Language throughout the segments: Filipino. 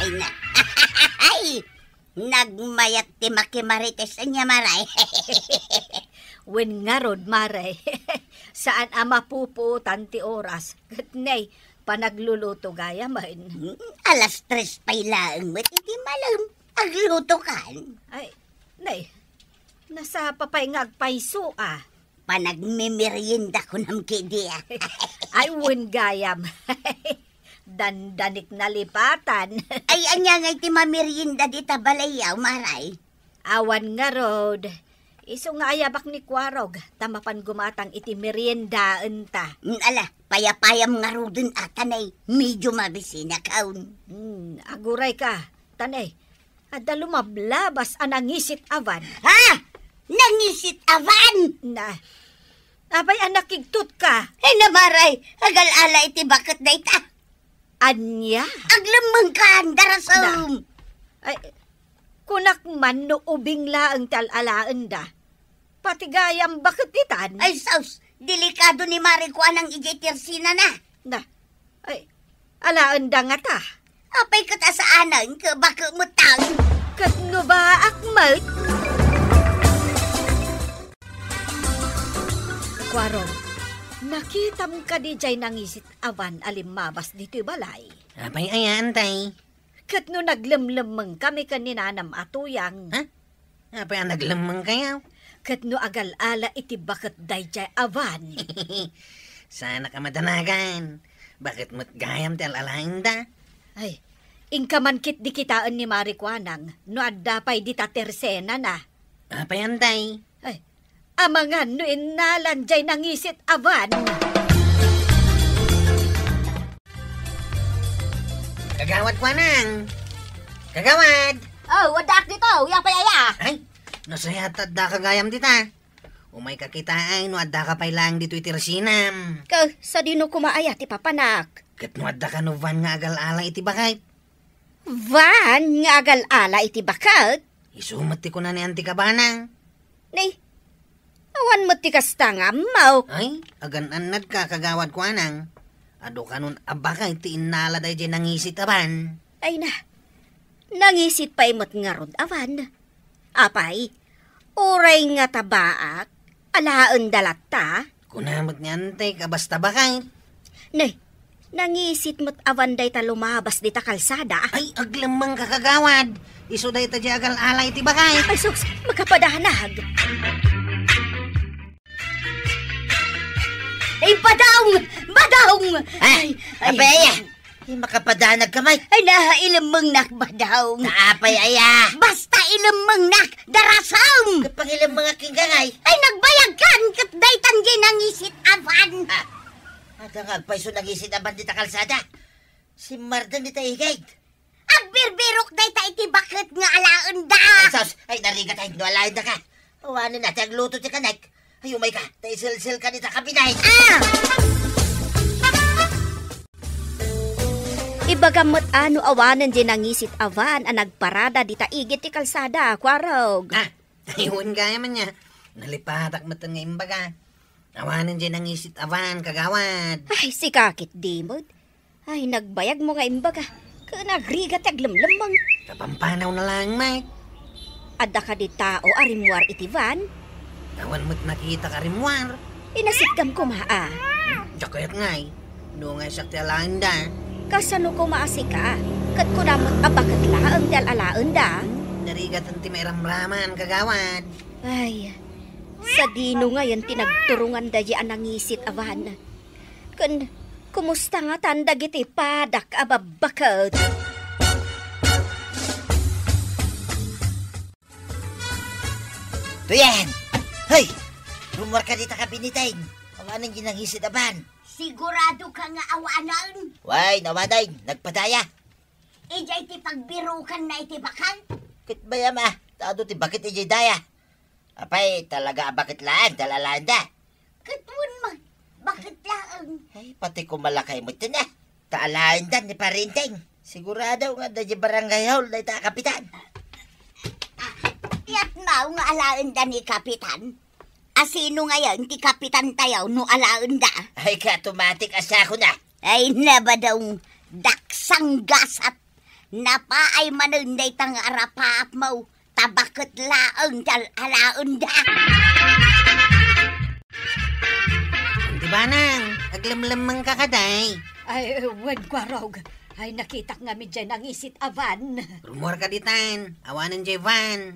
Ay na. Ay! Nagmayat ti makimarites niya, maray. Wen nga rod, maray. Saan mapuputan ti oras? Katnay, panagluluto gaya man. Alas 3 pa ilaang mo, hindi malam. Agluto kan. Ay, nay, nasa papay ngagpaiso Panagmimerienda ko ng kidi Ay, wen gayam. Dandanik na lipatan. Ay, anya nga iti mamerienda di tabalayaw, maray. Awan nga rod. Iso nga ayabak ni Kwarog, tamapan gumatang iti meriendaan ta. Ala, payapayam nga rodin atanay, medyo mabisina kaun. Aguray ka, tanay. Ada lumablabas anangisit avan. Ha? Nangisit avan? Na, abay anakigtut ka. Ay namaray, agal-ala iti bakit na ita. Anya? Aglamang ka, darasam. Ay, kunak man no ubing laang talalaan da. Patigayam bakit itan? Ay, saus, delikado ni Marikuan ang ijetirsina na. Na, ay, alaan da nga ta. Apay katasaanan ka baka mutang. Kat nga ba akmat? Kwarong, nakitam ka di jay nangisit avan alimabas dito'y balay. Apay ayan, tay. Kat no naglamlamang kami kaninanam atuyang. Ha? Apay ang naglamang kayo? Kat no agal-ala iti bakit day jay avan. Sana ka madanagan. Bakit mo't gayam ti alalain da? Ay, ingkamankit di kitaan ni Marikuanang, no adapay di tatersena na. Apay ang tay. Ay, amangan no inalan jay nangisit avan. Kagawad ko nang. Kagawad! Oh, wadak dito, yang payaya. Ay, nasayatad da kagayam dita. Umay kakitaan, no adda ka pay lang dito itirsinam. Ka, sa dino kumaaya ti papanak. Kat no adda ka no van nga agal-ala iti bakit. Van nga agal-ala iti bakat? Isumati ko na ni Auntie Kabanang. Nay, awan mo ti kasta nga, mau. Ay, agan-anad ka kagawad ko anang. Ado ka nun abakay ti inala day dyan nangisit aban. Ay na, nangisit pa imot nga rod avan. Apay, uray nga tabaak, alaan dalata. Kunamot ni Auntie ka basta bakay. Nay, nangisit mo't avan day ta lumabas di ta kalsada. Ay, aglamang ka kagawad. Iso day ta dyan agal-ala iti bakay. Ay sus, magkapadahanag. Ay, badaong! Badaong! Ay, apay, ay, makapadanag kamay. Ay, nahailamang nak, badaong. Naapay, aya. Basta ilamang nak, darasam! Kapangilang mga kingangay. Ay, nagbayag kan, kat daytan din ang isit avan. At ang agpaiso nag-isit aban dita kalsada. Si Mardan dita higay. Agbirbirok dayta iti bakit nga alaan da. Ay, sos, ay, narigat ay, nualain na ka. Awanin na, tagluto ti kanak. Ay, umay ka, taisil-sil ka dita kabinay. Ibagamot ano awanan din ang isit avan ang nagparada dita igit ti kalsada, Kwarog. Ayun gaya man niya. Nalipatak matan nga imbaga. Awanan dyan ang isit avan, kagawad. Ay, si kakit dimod. Ay, nagbayag mo nga imbaga. Kanagrigat aglamlamang. Kapampanaw na lang, Mike. Adda ka di tao arimwar iti van. Awan mo't nakita ka rimwar. Inasikam ko maa. Tsakayat ngay. Doon ngay sakti alain da. Kasano ko maasi ka? Kat ko namot abakat laang dal alaang da. Narigat ang timayramraman, kagawad. Ay, sa dino ngayon tinagturungan da yan ang isit avan. Kumusta nga tandag iti padak ababakat? Tuyan! Hoy! Rumor ka dita ka binitain. Awanan ginang isit aban. Sigurado ka nga awanan. Way, nawaday. Nagpadaya. Ijay ti pagbirukan na iti bakan. Kit ba yama? Tado ti bakit ijay daya? Apay, talaga bakit laan? Talalanda. Katun mo, bakit lang? Ay, pati ko malakay mo ito na. Taalain dan ni Parinteng. Sigurado nga da di barangay hall na ita kapitan. Yat mau nga alaan da ni kapitan. Asino ngayon ti kapitan tayaw no alaan da? Ay, ka automatic asa ko na. Ay, naba daw daksang gasat. Napaay manunday tang arapaap mo. Tabakot laang tal-alaon da. Di ba nang? Aglamlamang kakaday. Ay, wen kwarog. Ay, nakita nga mi dyan ang isit avan. Rumor ka ditan. Awanan jay van.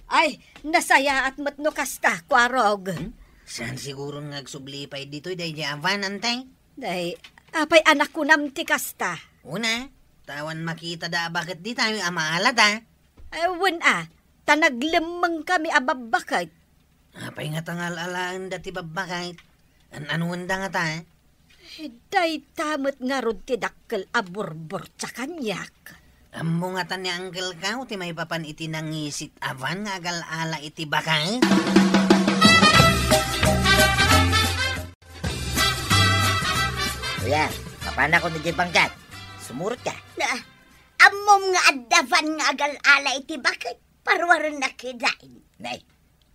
Ay, nasaya at matno kasta, kwarog. Saan siguro ngagsublipay dito day jay avan antay? Day, apay anak ko namti kasta. Una, tawan makita da bakit di tayo amaalat ha? Ay, wen tanaglemang kami ababakay. Apay nga tangal-alaan dati babakay. Anuan da nga ta? Day tamot nga rod ti dakkel aburbor sa kanyak. Amo nga tan ni Uncle ka, ti may papan iti nangisit avan nga agal-ala iti bakay. Kuya, kapana ko na di bangkat. Sumurot ka. Amom nga adavan nga agal-ala iti bakit parwaran na kidain. Nay,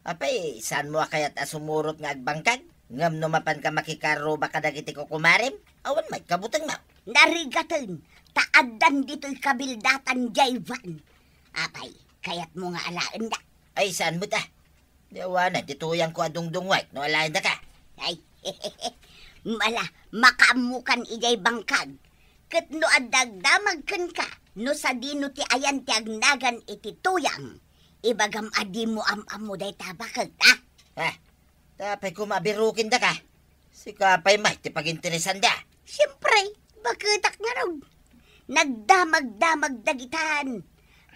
apay, saan mo kayat sumurot nga agbangkag? Ngam numapan ka makikaro baka dagiti ko kumarim? Awan may kabutang mo. Narigatan, taadan dito'y kabildatan jayvan. Apay, kayat mo nga alaan da. Ay, saan mo ta? Di awanan, dituyang ko adungdung white, no alayan da ka. Ay, mala, makaamukan ijay bangkag. Kat no adagdamag kan ka, no sa dino ti ayan ti agnagan iti tuyang. Ibagam adi mo am-am mo day tabakag, ha? Ha? Tapay ko mabirukin da ka. Si kapay may, ti paginteresan da. Siyempre, bakitak nga raw. Nagdamag-damag dagitan.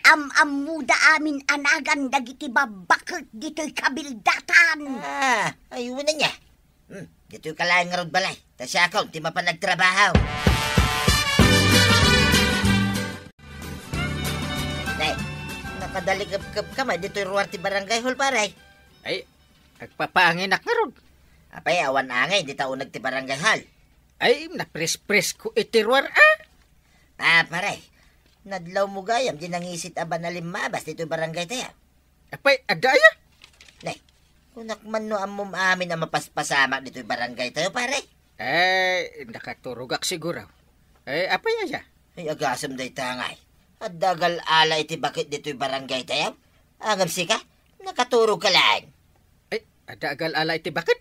Am-am mo da amin anagan dagiti babakit dito'y kabildatan. Ayun na niya. Dito'y kalayan nga rod balay. Ta siya ako, ti mapanagtrabaho. Nay, nakadali ka may dito'y ruwar ti barangay hall paray. Ay, nagpapaanginak nga ron. Apay, awan angay, di tao nagti barangay hall. Ay, napres-pres ko itirwar Paray, nadlaw mo gayam, di nangisit aba na limabas dito'y barangay tayo. Apay, adaya? Nay, kunak man no amom amin na mapaspasamak dito'y barangay tayo, pare. Ay, nakaturugak siguro. Ay, apay aya? Ay, agasam day tangay. At dagal ala iti bakit dito'y barangay tayo. Angam sika, nakaturog ka lang. Ay, adagal ala iti bakit?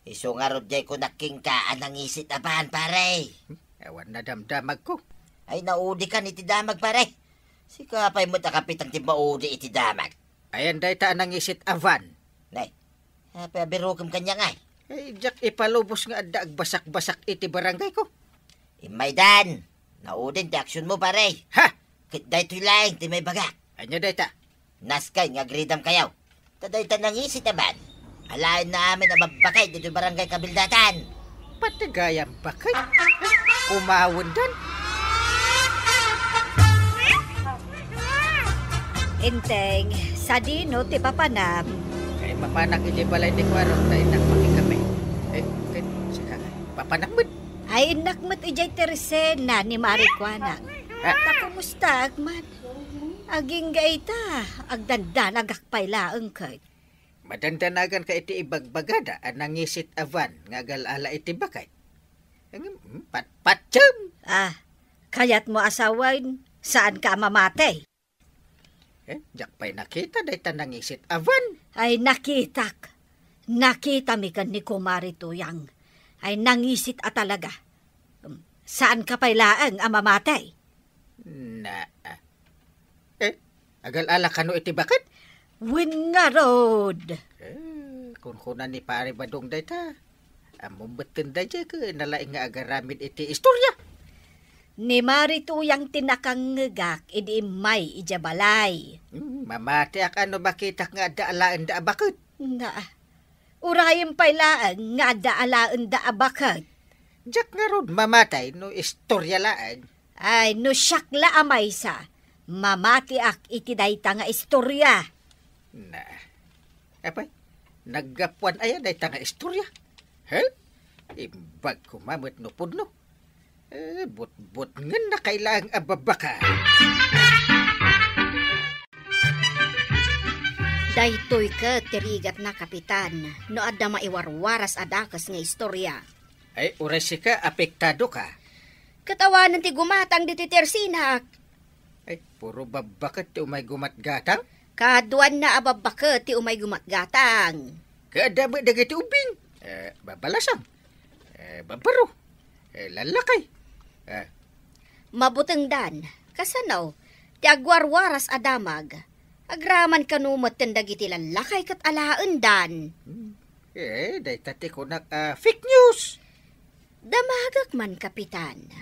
Iso nga rod jay ko nakingkaan ang isit abahan, pare. Ewan na damdamag ko. Ay, naudi ka iti damag, pare. Si kapay mo takapit ang tibaudi iti damag. Ayan day taan ang isit avan. Nay, pabirukam kanya ngay. Ay, jak ipalubos nga adda agbasak-basak iti barangay ko. Imay dan, naudin ti aksyon mo, pare. Ha? Kit day to'y laing ti may bagak. Anya day ta? Naskay nga gridam kayaw. Taday tanang isit aban. Alain na amin na mabakay dito barangay kabildatan. Patigayang bakay? Kumawon dan? Inteng, sa dino ti papanam. Ay, mapanak iti balay di kwarong na inak makikami. Ay, sika, papanakmit. Ay, nakmat ijay teresena ni Marikwana. Kumusta, agman? Aging gaita, agdandan agakpay laeng kay. Madandanagan ka iti ibagbagada ang nangisit avan nga galala iti bakay. Patpatsam! Kayat mo asawain, saan ka mamatay? Diyak pa'y nakita dahi ta nangisit avan. Ay, nakitak. Nakita mi kan ni Kumari Tuyang. Ay, nangisit talaga. Saan ka pa'y laeng mamatay? Agal-ala ka no iti bakit? Win nga road. Kung kunan ni pare badong day ta. Among betin day ka nalaing nga agaramid iti istorya. Ni Marituyang tinakangegak idi may ijabalay. Mamati ak ano makitak nga daalaan da bakit? Nga. Urayan pa'y laan nga daalaan da bakit. Diyak nga rod mamatay no istorya laan. Ay, no syakla amay sa. Mamati ak iti dayta nga istorya. Apay, naggapuan ayan dayta nga istorya. Imbag kumamot no pudno. But nga na kailang ababaka. Daytoy ka tirigat na kapitan, no adda maiwarwaras adakas nga istorya. Ay, uray ka, apektado ka. Katawanan ti gumatang diti tersinak. Ay, puro babakat ti umay gumatgatang. Kaduan na ababaka ti umay gumatgatang. Kaadama dagiti ubing. Babalasang. Babaro. Lalakay. Mabuteng dan, kasanaw, ti agwarwaras adamag. Agraman kanumot ten dagiti lalakay kat alaan dan. Day tati ko fake news. Damagak man, Kapitan.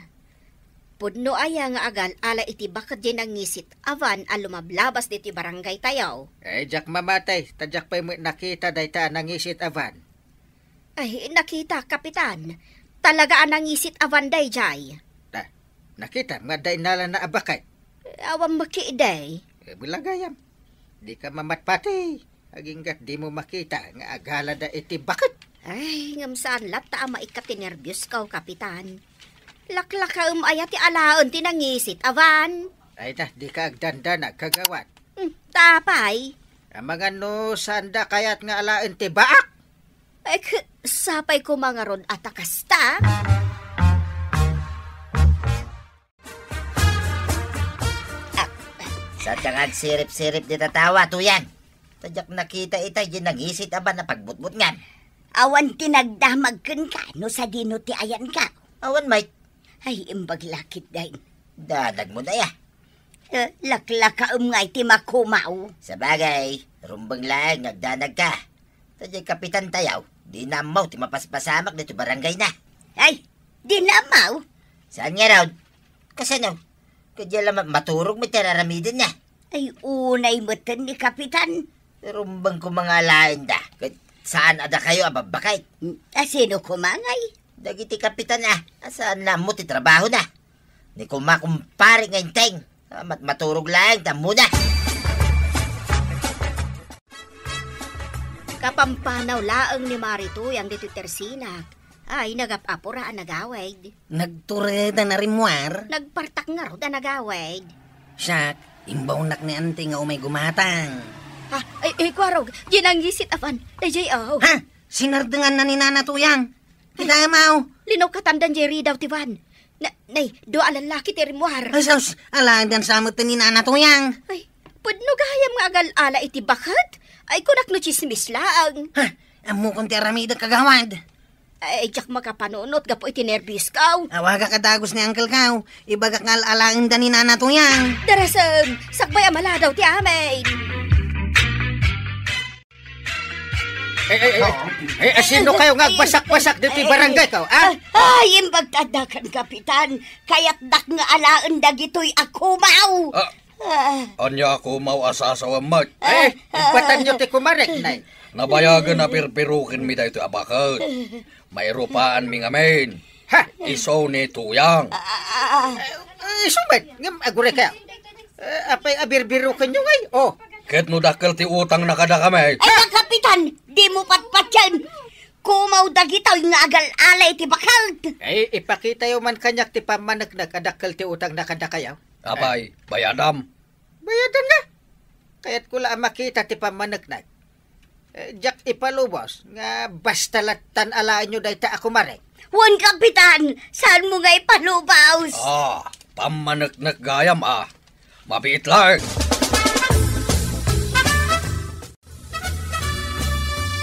Pudno aya nga agal ala iti bakat di nangisit avan a lumablabas diti barangay tayaw. Jak mamatay. Tadyak pa'y nakita day ta nangisit avan. Ay, nakita, Kapitan. Talaga ang nangisit avan day jay. Nakita, maday nala na abakay. Awang makiiday. Bulagayam. Di ka mamatpati. Aginggat di mo makita nga agala da iti bakat. Ay, ngamsaan lata maikatinervyos ka, Kapitan. Laklaka ayati alaon tinangisit avan. Ay di ka agdanda na kagawat. Tapay. Ang mga no sanda kayat nga alaon ti baak. Ay, sapay ko mga ron atakasta. Sa tiyang sirip-sirip di tatawa, Tuyang. Tadyak nakita itay ginangisit aban na pagbutbut nga. Awan tinagdamag ken ka, no sa dino ti ayan ka. Awan, Mike. Ay, imbag lakit dahin. Dadag mo na ya. Laklaka ngay ti makumaw. Sa bagay, rumbang lang, nagdanag ka. Tadyak kapitan tayaw, di namaw ti mapaspasamak dito barangay na. Ay, di namaw. Saan nga raw? Kasanaw? Kadya lang maturog may tararamidin niya. Ay, unay matan ni Kapitan. Rumbang ko mga lain da. Saan ada kayo ababakay? Sino kumangay? Dagiti kapitan asaan na mo ti trabaho na? Ni kumakumpare ngayon teng. Maturog lang, tamo na. Kapampanaw laang ni Marito yang dito tersinak. Ay, nagapapura nagawid. Nagtureda na rimwar. Nagpartak nga ro da nagawid. Siyak, imbaw nak ni ante nga umay gumatang. Ay, kwarog, ginangisit avan. Ay, jayaw. Ha? Sinardengan na ni Nana Tuyang. Kidamaw. Linaw katandan Jerry daw tivan. Nay, do alalaki ti rimwar. Ay, sus, alagan sa amot ni Nana Tuyang. Ay, pudno gayam nga agal ala iti bakat. Ay, kunak no chismis lang. Ha? Amo kong ti aramida kagawad. Ay, jak makapanunot, gapo iti nervous kaw. Awaga kadagos ni Uncle Kaw. Ibaga ngal alaang da ni Nana Tuyang. Darasam, sakbay amala daw ti amin. Sino kayo nga basak-basak dito barangay ka? Ay, imbagtadakan, Kapitan. Kaya't dak nga alaan dagitoy akumaw. Anya ako mau asasawa mat. Batan nyo ti kumarek, nay. Nabayagan na pirpirukin mi dahito abakat. May rupaan mi ngamin. Ha? Iso ni Tuyang. Sumbad, ngam agure ka. Apay abirbirukin nyo ngay. Ket no dakkel ti utang nakada kami. Ay, Kapitan, di mo patpatyan. Kumaw dagitoy nga agal alay ti bakal. Ipakita yung man kanyak ti pamanagnak adakkel ti utang nakada kayaw. Apay, bayadam. Bayadan nga. Kaya't kula makita ti pamanagnak. Jak ipalubos nga basta latan alaan nyo dahi ta ako marek. Wan, Kapitan, saan mo nga ipalubaws? Pamanagnak gayam Mabit lang.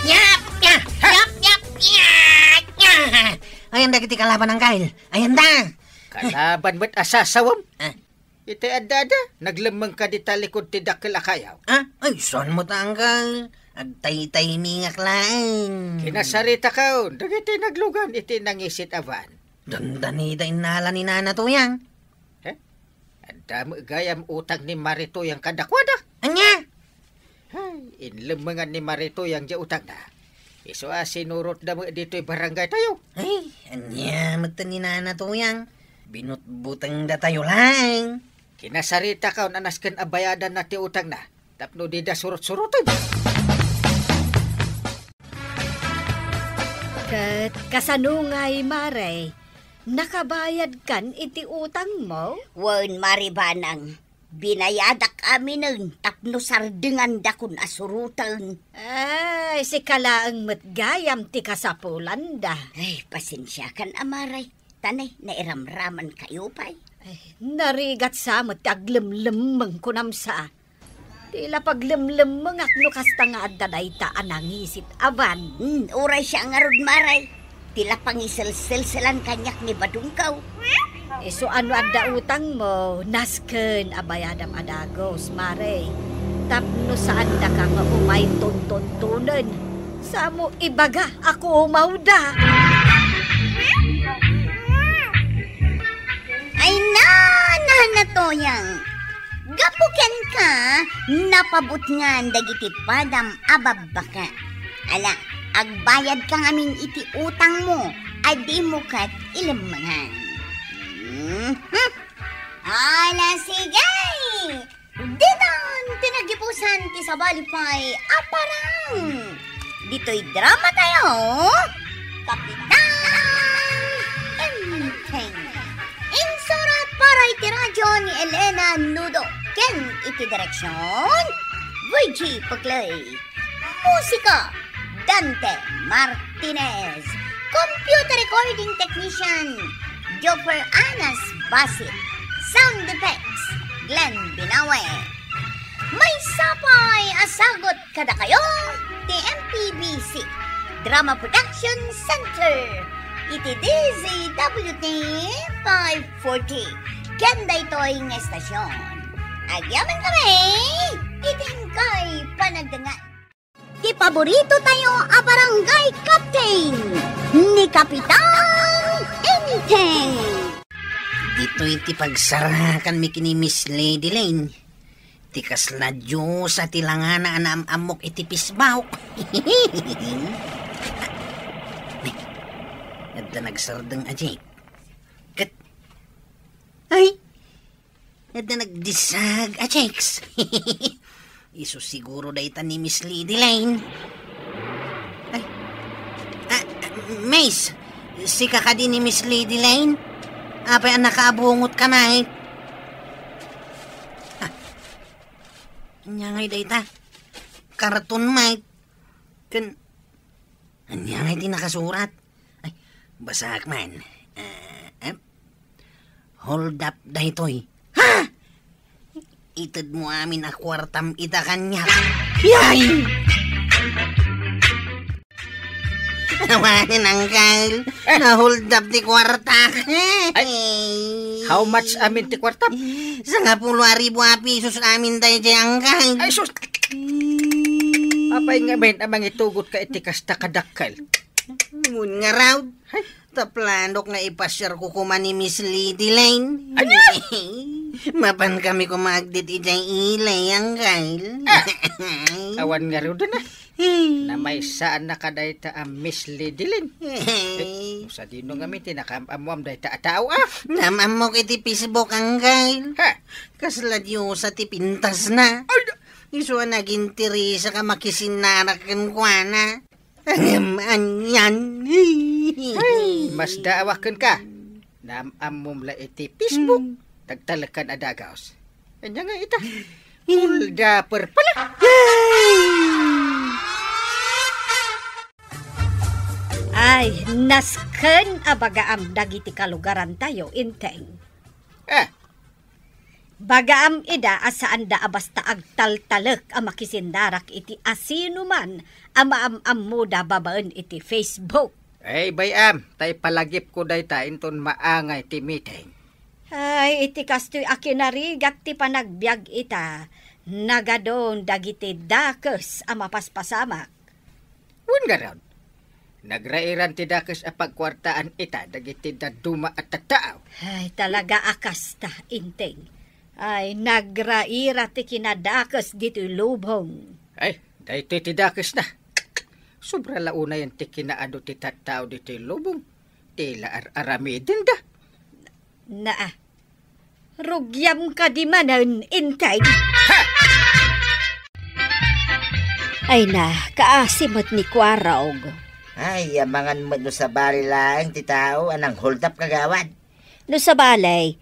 Yap! Yap! Yap! Yap! Yap! Ayan da kiti kalaban ng kail. Ayan da! Kalaban mo't asasawam. Iti adada, naglamang ka di talikod ti dakil akayaw. Ay, son mo ta, Uncle. Agtay-tay mingak lang. Kinasarita ka, dagiti naglugan iti nangisit avan. Dandanida inala ni Nana Tuyang. Damo gayam utang ni Marito yang kadakwada. Anya? Inlemengan ni Marito yang utang na. Iso sinurot damo dito'y barangay tayo. Ay, anya mata ni Nana Tuyang. Binutbutang da tayo lang. Kinasarita ka nanasken abayadan na ti utang na. Tapno di da surot-surotan. Kat kasanungay, Mare. Nakabayad kan iti utang mo? Wan, Maribanang. Binayadak kami nun. Tapno sardengan dakon asurutan. Ay, si kalaang matgayam ti kasapulan da. Ay, pasensya kan, Amaray. Tanay, nairamraman kayo pa'y. Narigat sa mo't aglemlemeng ko namsa. Tila paglemlemeng akno kasta nga adda dayta anangisit aban. Uray siya nga rod maray. Tila pangisel-selselan kanyak ni Badungkaw. So ano adda utang mo? Nasken abayadam adagos, mare. Tapno saan da ka nga umay tonton-tunan. Sa mo ibaga ako umawda. Ay na toyang. Gapuken ka, napabot nga dagiti padam ababaka. Ala, agbayad ka ngamin iti utang mo, adi mo kat ilamangan. Ala, sigay! Ditan, tinagipusan ti sabalipay, aparang! Dito'y drama tayo, Kapitan Enteng. Insurat para iti radyo ni Elena Nudo. Ken iti direksyon, VG Paglay. Musika, Dante Martinez. Computer recording technician, Joffer Anas Basit. Sound effects, Glenn Binawe. May sapay asagot kada kayo, TMPBC Drama Production Center. Iti DZWT 540. Kenda ito'y ng estasyon. Agyaman kami, itingkay panagdangan. Di paborito tayo a barangay captain ni Kapitan Enteng. Dito'y ti pagsarakan mi kini Miss Lady Lane. Ti kasladyo sa tilangana anamamok iti pisbawk. Adda nagsardeng ajay. Kat... Ay! Adda nagdisag ajayks. Iso siguro dayta ni Miss Lady Lane. Ay! Mace! Sika ka din ni Miss Lady Lane? Apay ang nakaabungot ka na eh. Anyangay dayta. Karton mate. Anyangay din nakasurat. Basak man. Hold up daytoy. Ha! Itad mo amin a kwartam ita kanya. Yay! Nawanin ang kail. Na-hold up di kwarta. How much amin ti kwarta? Sa nga 10,000 pisos amin tayo dyan ang kail. Ay, sus! Apay nga ben amang itugot ka iti kasta kadakkel. Mun nga raw. Taplandok nga ipasyar ko kuma ni Miss Lady Lane. Mapan kami kumagdit ijay ilay ang kail. Awan nga rin na. Na may saan nakadayta ang Miss Lady Lane. Sa dino nga mi tinakamuam dayta atao Namamok iti Facebook ang kail. Kasladyo sa tipintas na. Iso naging tirisa ka makisinarakan kwa na. Anyan. Mas daawakan ka. Namamum la iti Facebook. Tagtalakan adagaos. Kanya nga ita. Huldaper pala. Ay, nasken abagaam dagiti kalugaran tayo, Inteng. Bagaam ida asaan da abasta agtaltalek a makisindarak iti asino man amaam mo da babaan iti Facebook. Ay, bayam, tay palagip ko dayta inton maangay ti meeting. Ay, iti kastoy akinarigat ti panagbiag ita. Nagadon dagiti dakes a mapaspasamak. Wan nga raw. Nagrairan ti dakes a pagkwartaan ita dagiti daduma at tataaw. Ay, talaga akasta, Inteng. Ay, nagraira ti kinadakes dito lubong. Ay, dahito ti dakes na. Sobra launa yan ti kinaado ti tatao dito lubong. Tila aramidin da. Naa, rugyam ka di manan, Inteng. Ay na, kaasimot ni Kwarog. Ay, amangan mo no sa bali lang ti tao anang hold up kagawad. No sa balay,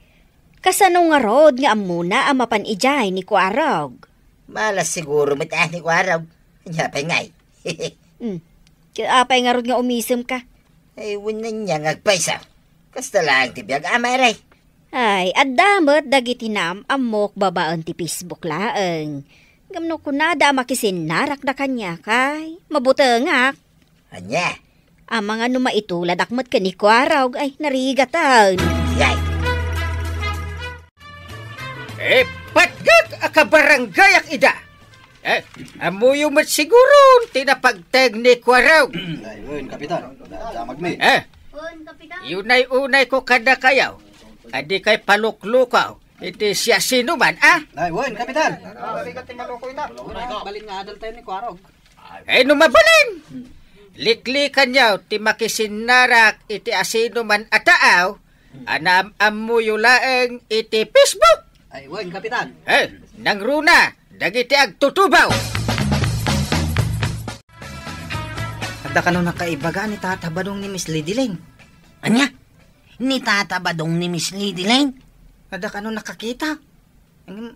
kasano nga rod nga amuna ang mapanijay ni Kwarog. Malas siguro mitah ni Kwaraw. Nyapay ngay. Apay nga rod nga umisem ka. Ay, wunan niya ngagpaysa. Kasta lang ti biyag amay ray. Ay, adamot dagiti nam amok babaan ti Facebook laeng. Gamno ko na da makisinarak da kanya kay mabutengak. Anya? Ang mga numaitulad akmat ka ni Kwaraw ay narigatan. Yay! Patgag akabarangay ak ida. Amuyo mat siguro tinapagtag ni Kwaraw. Ay, yun, kapitan. Damag mi. Yunay unay ko kada kayaw. Adi kay paluklukaw. Iti siya sino man, Ay, yun, kapitan. Balin nga adal tayo ni Kwaraw. Numabalin! Liklikan niyaw ti makisinarak iti asino man ataaw. Anam amuyo laeng iti Facebook. Ay, yun, kapitan. Nang runa, dagiti agtutubaw. Kada ka nung nakaibaga ni Tata Badong ni Miss Lady Lane. Anya? Ni Tata Badong ni Miss Lady Lane? Kada ka nung nakakita. Ang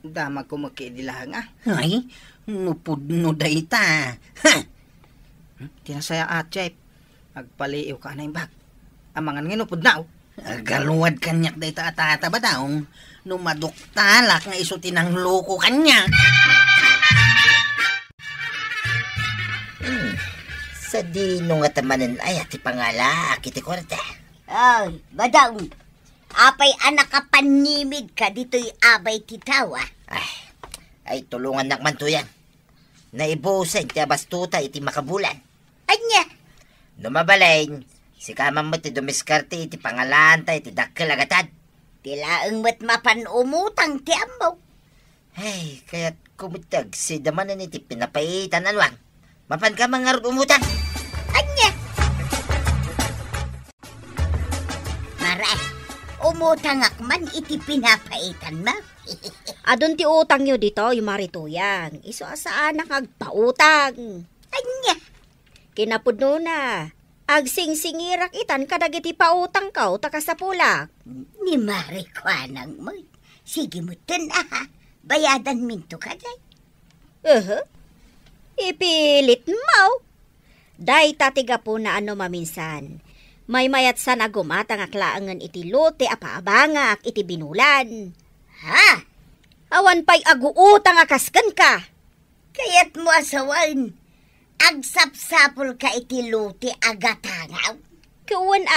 damag ko makiidilang Ay, nupod no dayta. Tinasaya at Jep. Agpaliiw ka na yung bag. Amangan nga nupod na Galuwad kanyak dayta at Tata Badong. Numaduktalak nga iso tinang loko kanya. Sa di nung atamanan ay ati pangala, kiti korte. Ay, Badong. Apay anak ka panimid ka dito'y abay titawa. Ay tulungan nakman to yan. Naibusan ti abastuta iti makabulan. Anya? Numabalain, si kamang mo ti dumiskarte iti pangalanta iti dakkel agatad. Tilaang mat mapanumutang ti amaw. Ay, kaya't kumitag si damanan iti pinapaitan alwang. Mapan ka mangarot umutang. Anya? Mara, umutang akman iti pinapaitan mo. Adon ti utang nyo dito, yung marituyang. Iso asaan ang agpautang. Anya? Kinapudno na. Agsing-singirak itan kadagiti pautang ka o takasapulak. Ni Marikwanang mo. Sige mo ten bayadan minto ka day. Ipilit mo. Day tatiga po na ano maminsan. May mayat sa nagumatang aklaangan iti lote apaabangak iti binulan. Ha? Awan pa'y aguutang akaskan ka. Kaya't mo asawan. Agsapsapol ka iti lote agatangaw. Kuwan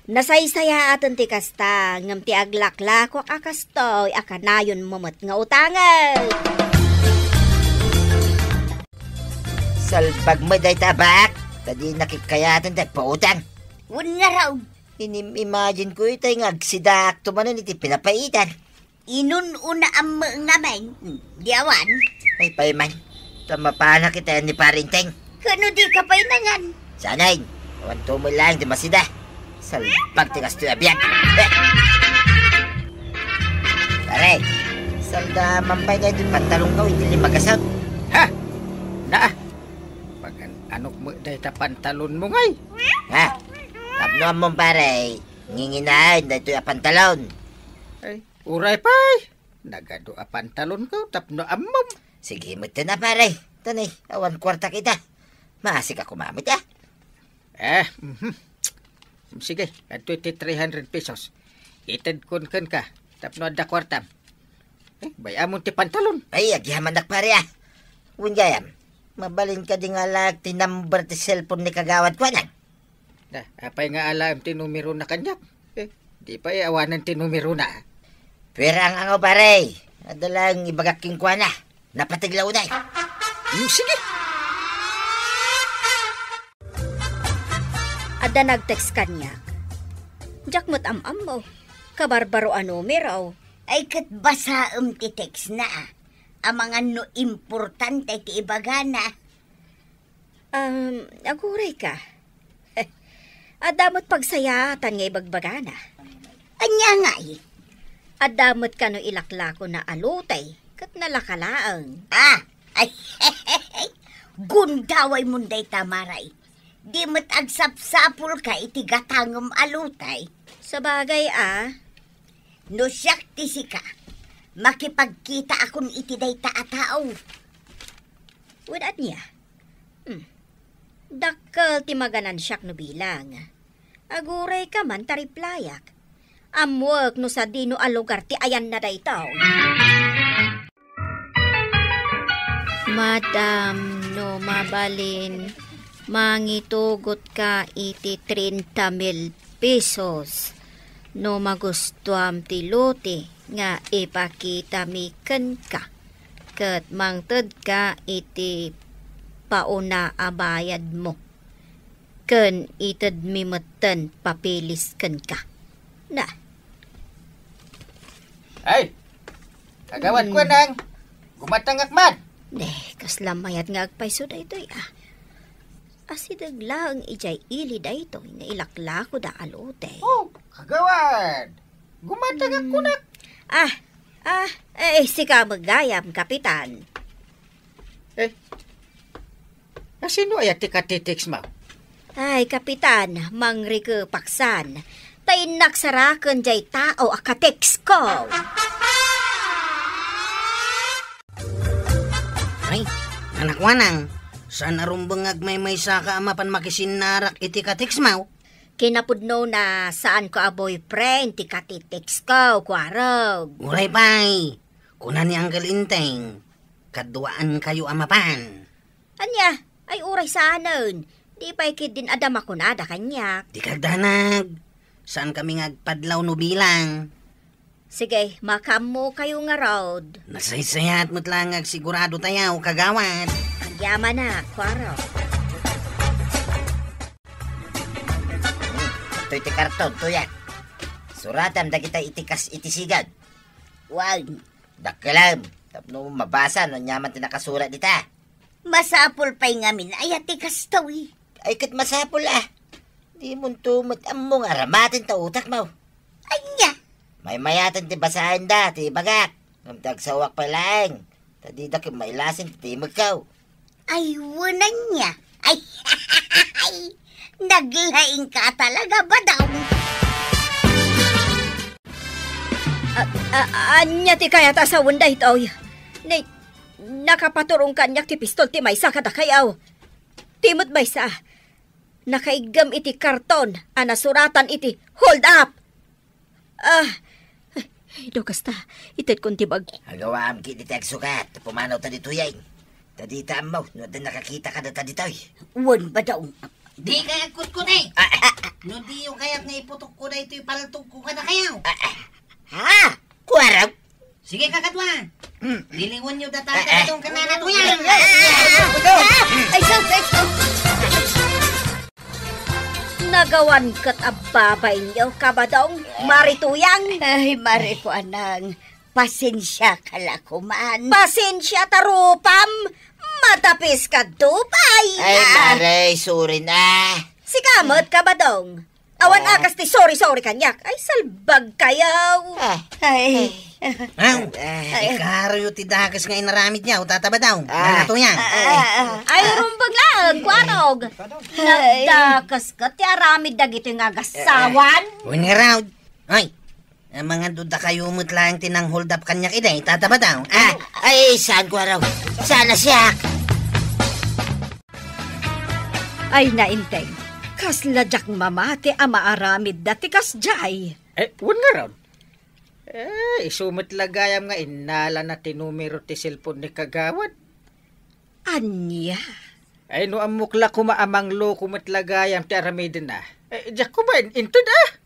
nasaysaya atan ti kasta, ngam ti aglaklako akastoy, akanayon momot nga utangan. Salbag mo day tabak, tadi nakikayatan tayo pautang. Wun nga raw. Imagine ko itay ngagsidak tumanan iti pinapaitan. Inununa ang mga man. Diawan. Ay payman, tamapanak kita ni parinteng. Kano di ka pa'y nangan? Sanay, awan tumoy lang di masida. Salbag ti kasto abyan. Pare, salda mampay na ito pantalong ka, hindi limagasag. Ha? Anok mo day ta pantalon mo ngay. Ha? Tapnoan mo pare, nginginahin na ito yung pantalon. Ay, uray pay. Nagado a pantalon ko, tapnoan mo. Sige mo ito na pare. Tanay, awan kwarta kita. Maasik ako mamit Sige, ato iti 300 pesos. Itad kun ka, tapnoan da kwartam. Bayamon ti pantalon. Ay, agyaman nak pare Wingayam, mabalin ka di nga lag ti number ti cellphone ni kagawad ko na. Apay nga alam ti numero na kanyak. Di pa awanan ti numero na. Pero ang angaw pare, adalang ibagaking kwa na. Napatiglaw na Sige. Ada nag-text kanyak. Jakmot am-am mo. Kabarbaro numero. Ay kat basaam ti text na. Amangan no importante ti ibagana. Aguray ka. Adamot pagsayatan nga ibagbagana. Anya nga Adamot ka no ilaklako na alutay. Kat nalakalaang. Ay, gundaway munday tamaray. Di mo't agsapsapul ka iti gatangom alutay. Sa bagay No siyak tisi ka, makipagkita akong iti day taatao. Wadat niya. Dakkel ti maganan siyak no bilang. Aguray ka man tariplayak. Amwag no sa dino a lugar ti ayan na daytaw. Madam, no mabalin, mangitugot ka iti 30,000 pesos. No magustuam ti lote nga ipakita mi ken ka. Ket mangted ka iti pauna a bayad mo. Ken ited mi meten papilis ken ka. Na. Ay, kagawad ko nang gumatangak man. Kaslamayat nga agpayso da ito Asidag lang ijay ili da ito nga ilaklako da alote. Oh, kagawad. Gumatangak ko na. Sika magayam, kapitan. Sino ay ti katitix mo? Ay, kapitan, mangri ke paksan. Tay naksaraken jay tao akateks ko. Ay, anak wanang, saan arumbangag may saka amapan makisinarak iti kateks mo? Kinapudno na saan ko a boyfriend ti katiteks ko, kwarog. Uray pay, kunan ni Uncle Inteng, kaduaan kayo amapan. Anya, ay uray saanon. Di pa ikid din adam ako na da kanya. Di kagdanag, saan kami ngagpadlaw no bilang? Sige, makamo kayo nga road. Nasaysayat mo't lang sigurado tayo, kagawad. Ang yaman na, kwarog. Ito'y ti karton, tuyak. Suratan da kita itikas itisigad. Wag, Dakkelam, tapno mabasa no nyaman ti nakasurat dita. masapol pa'y ngamin ay atikas tawi. Ay kat masapol Di mo tumot among aramatin ta utak mo. Anya, May mayatan ti basahin da, ti bagak. Ngam tagsawak pa lang. Tadi da may lasin ti magkaw. ay wunan niya. Ay, naglaing ka talaga ba daw? Anya ti kaya ta sa wanda ito. Nakapaturong kanyak ti pistol ti maysa kada kayaw. Timot maysa. Nakaigam iti karton. Anasuratan iti hold up. Ito kasta. Itit kong tibag. Hagawaam ki di tagsukat. Pumanaw ta dito yan. Tadi ta amaw. No din nakakita ka na ta dito. Wun ba daw? Di kaya kut-kunay. No di yung kaya't na iputok ko na ito'y paltog ko ka na kayaw. Ha? Kuwaraw? Sige kakatwa. Lilingon nyo datang ka na to yan. Ay, so. Nagawan kat ababay niyo, kabadong marituyang. Ay, mare ko anang. Pasensya ka la kuman. Pasensya tarupam, matapis ka dupay. Ay, maray, sorry na. Si kamot kabadong. Awan akas ti sorry kanyak. Ay, salbag kayaw. Ay, Ikaro yung tidakas nga inaramid niya. Tataba daw. Nanato yan. Ay, rumbag lang, kwarog. Nagdakas ka, ti aramid dagito nga gasawan. When around. Ay, ang mga duda kayo mo't lang tinang hold up kanyak iday. Tataba daw. Ay, saan kuwaraw? Sana siya. Ay nainteng, kasladyak mamati ama aramid dati kasjay. Wun nga ron. Isumit lagayam nga inala na tinumero ti cellphone ni kagawad. Anya? Ay no amukla kumaamang lo kumit lagayam ti aramidin na. Diyak kumain into da.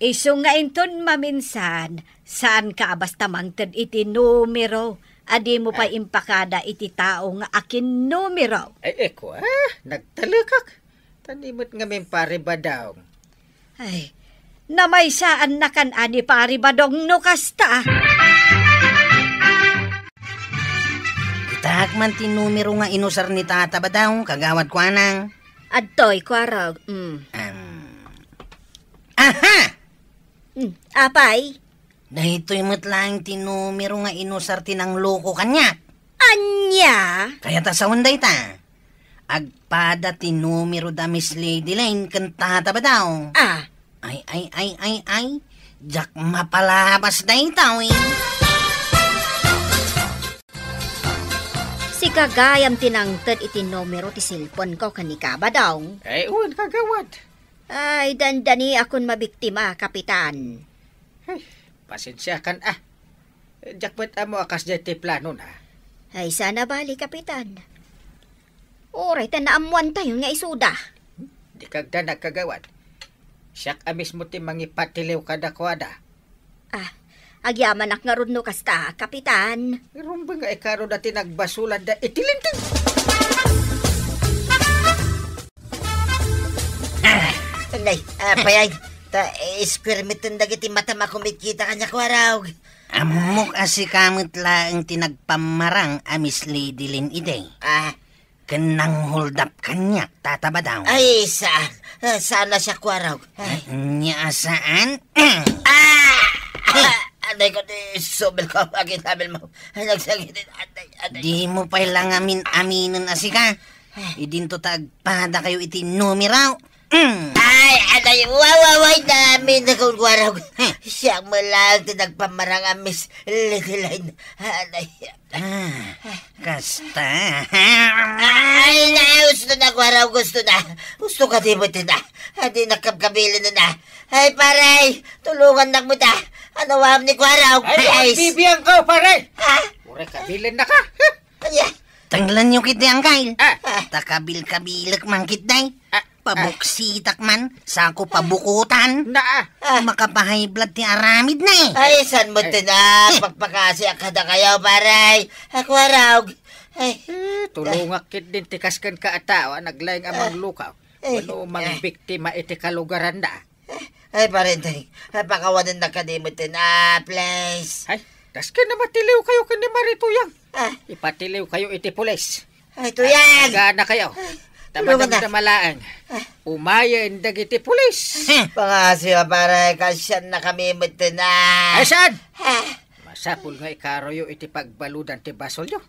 Iso nga inton maminsan, saan ka basta mangted iti numero, adi mo pa impakada iti tao nga akin numero. Eko nagtalakak. Tanimot nga may pare ba daw? Ay, namay saan na kan ani pari badong no kasta. Itahak man tinumero nga inusar ni tata ba daw? Kagawad ko anang. Adtoy, kwarog. Aha! Apay? Dahito'y matlang tinumero nga inusar tinang loko kanya. Anya? Kaya ta sa hunday ta. Agpada tinumero da Miss Lady Lane kanta ba daw? Ay. Jack mapalabas na itaw Si kagayam tinangtad iti numero ti cellphone ko kanikaba daw. Uwan kagawad. Ay, dandani akon mabiktima, Kapitan. Pasensya kan Jakpet amo akas jay ti plano na. Ay, sana bali, Kapitan. Oray, tanaamuan tayo nga isuda. Di kagda nagkagawad. Siyak amis mo ti mangipatiliw kada kwada. Agyaman ak nga rod no kasta, Kapitan. Rumba nga ikaro dati nagbasulan da itilinting. Nay, payag. Square meter dagiti mata makumikita kanya kwaraw. Amok asikamot laang tinagpamarang amis Lady Lynn iday. Kenang hold up kanyak tataba daw. Ay, sana siya kwaraw. Nya saan? Aday ko di sobel ko agin sabil mo. Nagsagit aday. Di mo pa lang aminon asika. Idinto tagpada kayo iti numeraw. Ay, aday, wawaway namin na kung kwaraw. Siya mo lang tinagpamarang amis Lidiline. Aday. Kasta. Ay, gusto na kwaraw, gusto na. Gusto ka di mo na. Hindi nakapkabilin na. Ay, paray, tulungan na mo ta. Ano wam ni kwaraw? Ay, bibiyang ko, pare! Ha? Ure, kabilin na ka. Kanya? Tanglan nyo kiti ang kail. Takabil-kabilak man kitday. Pabuksitak man, sako pabukutan. Makapahay blood ti aramid na eh. Ay, san mo na? Pagpakasi akada kayo, paray. Ako araw. Ay. Tulungak kit din tikaskan ka atawa, naglayang amang lukaw. Ano mang biktima iti kalugaran na. Ay, parentay. Pakawanan na kadimot na, please. Ay, tas ka na matiliw kayo kani Marituyang. Ipatiliw kayo iti pulis. Ay, tuyang. Gana kayo. Tamadang na malaang. Umayan dagiti pulis. Pangasi ka para kasyan na kami na. Ay, saan? Masapul nga ikaroyo iti pagbaludan ti basol nyo.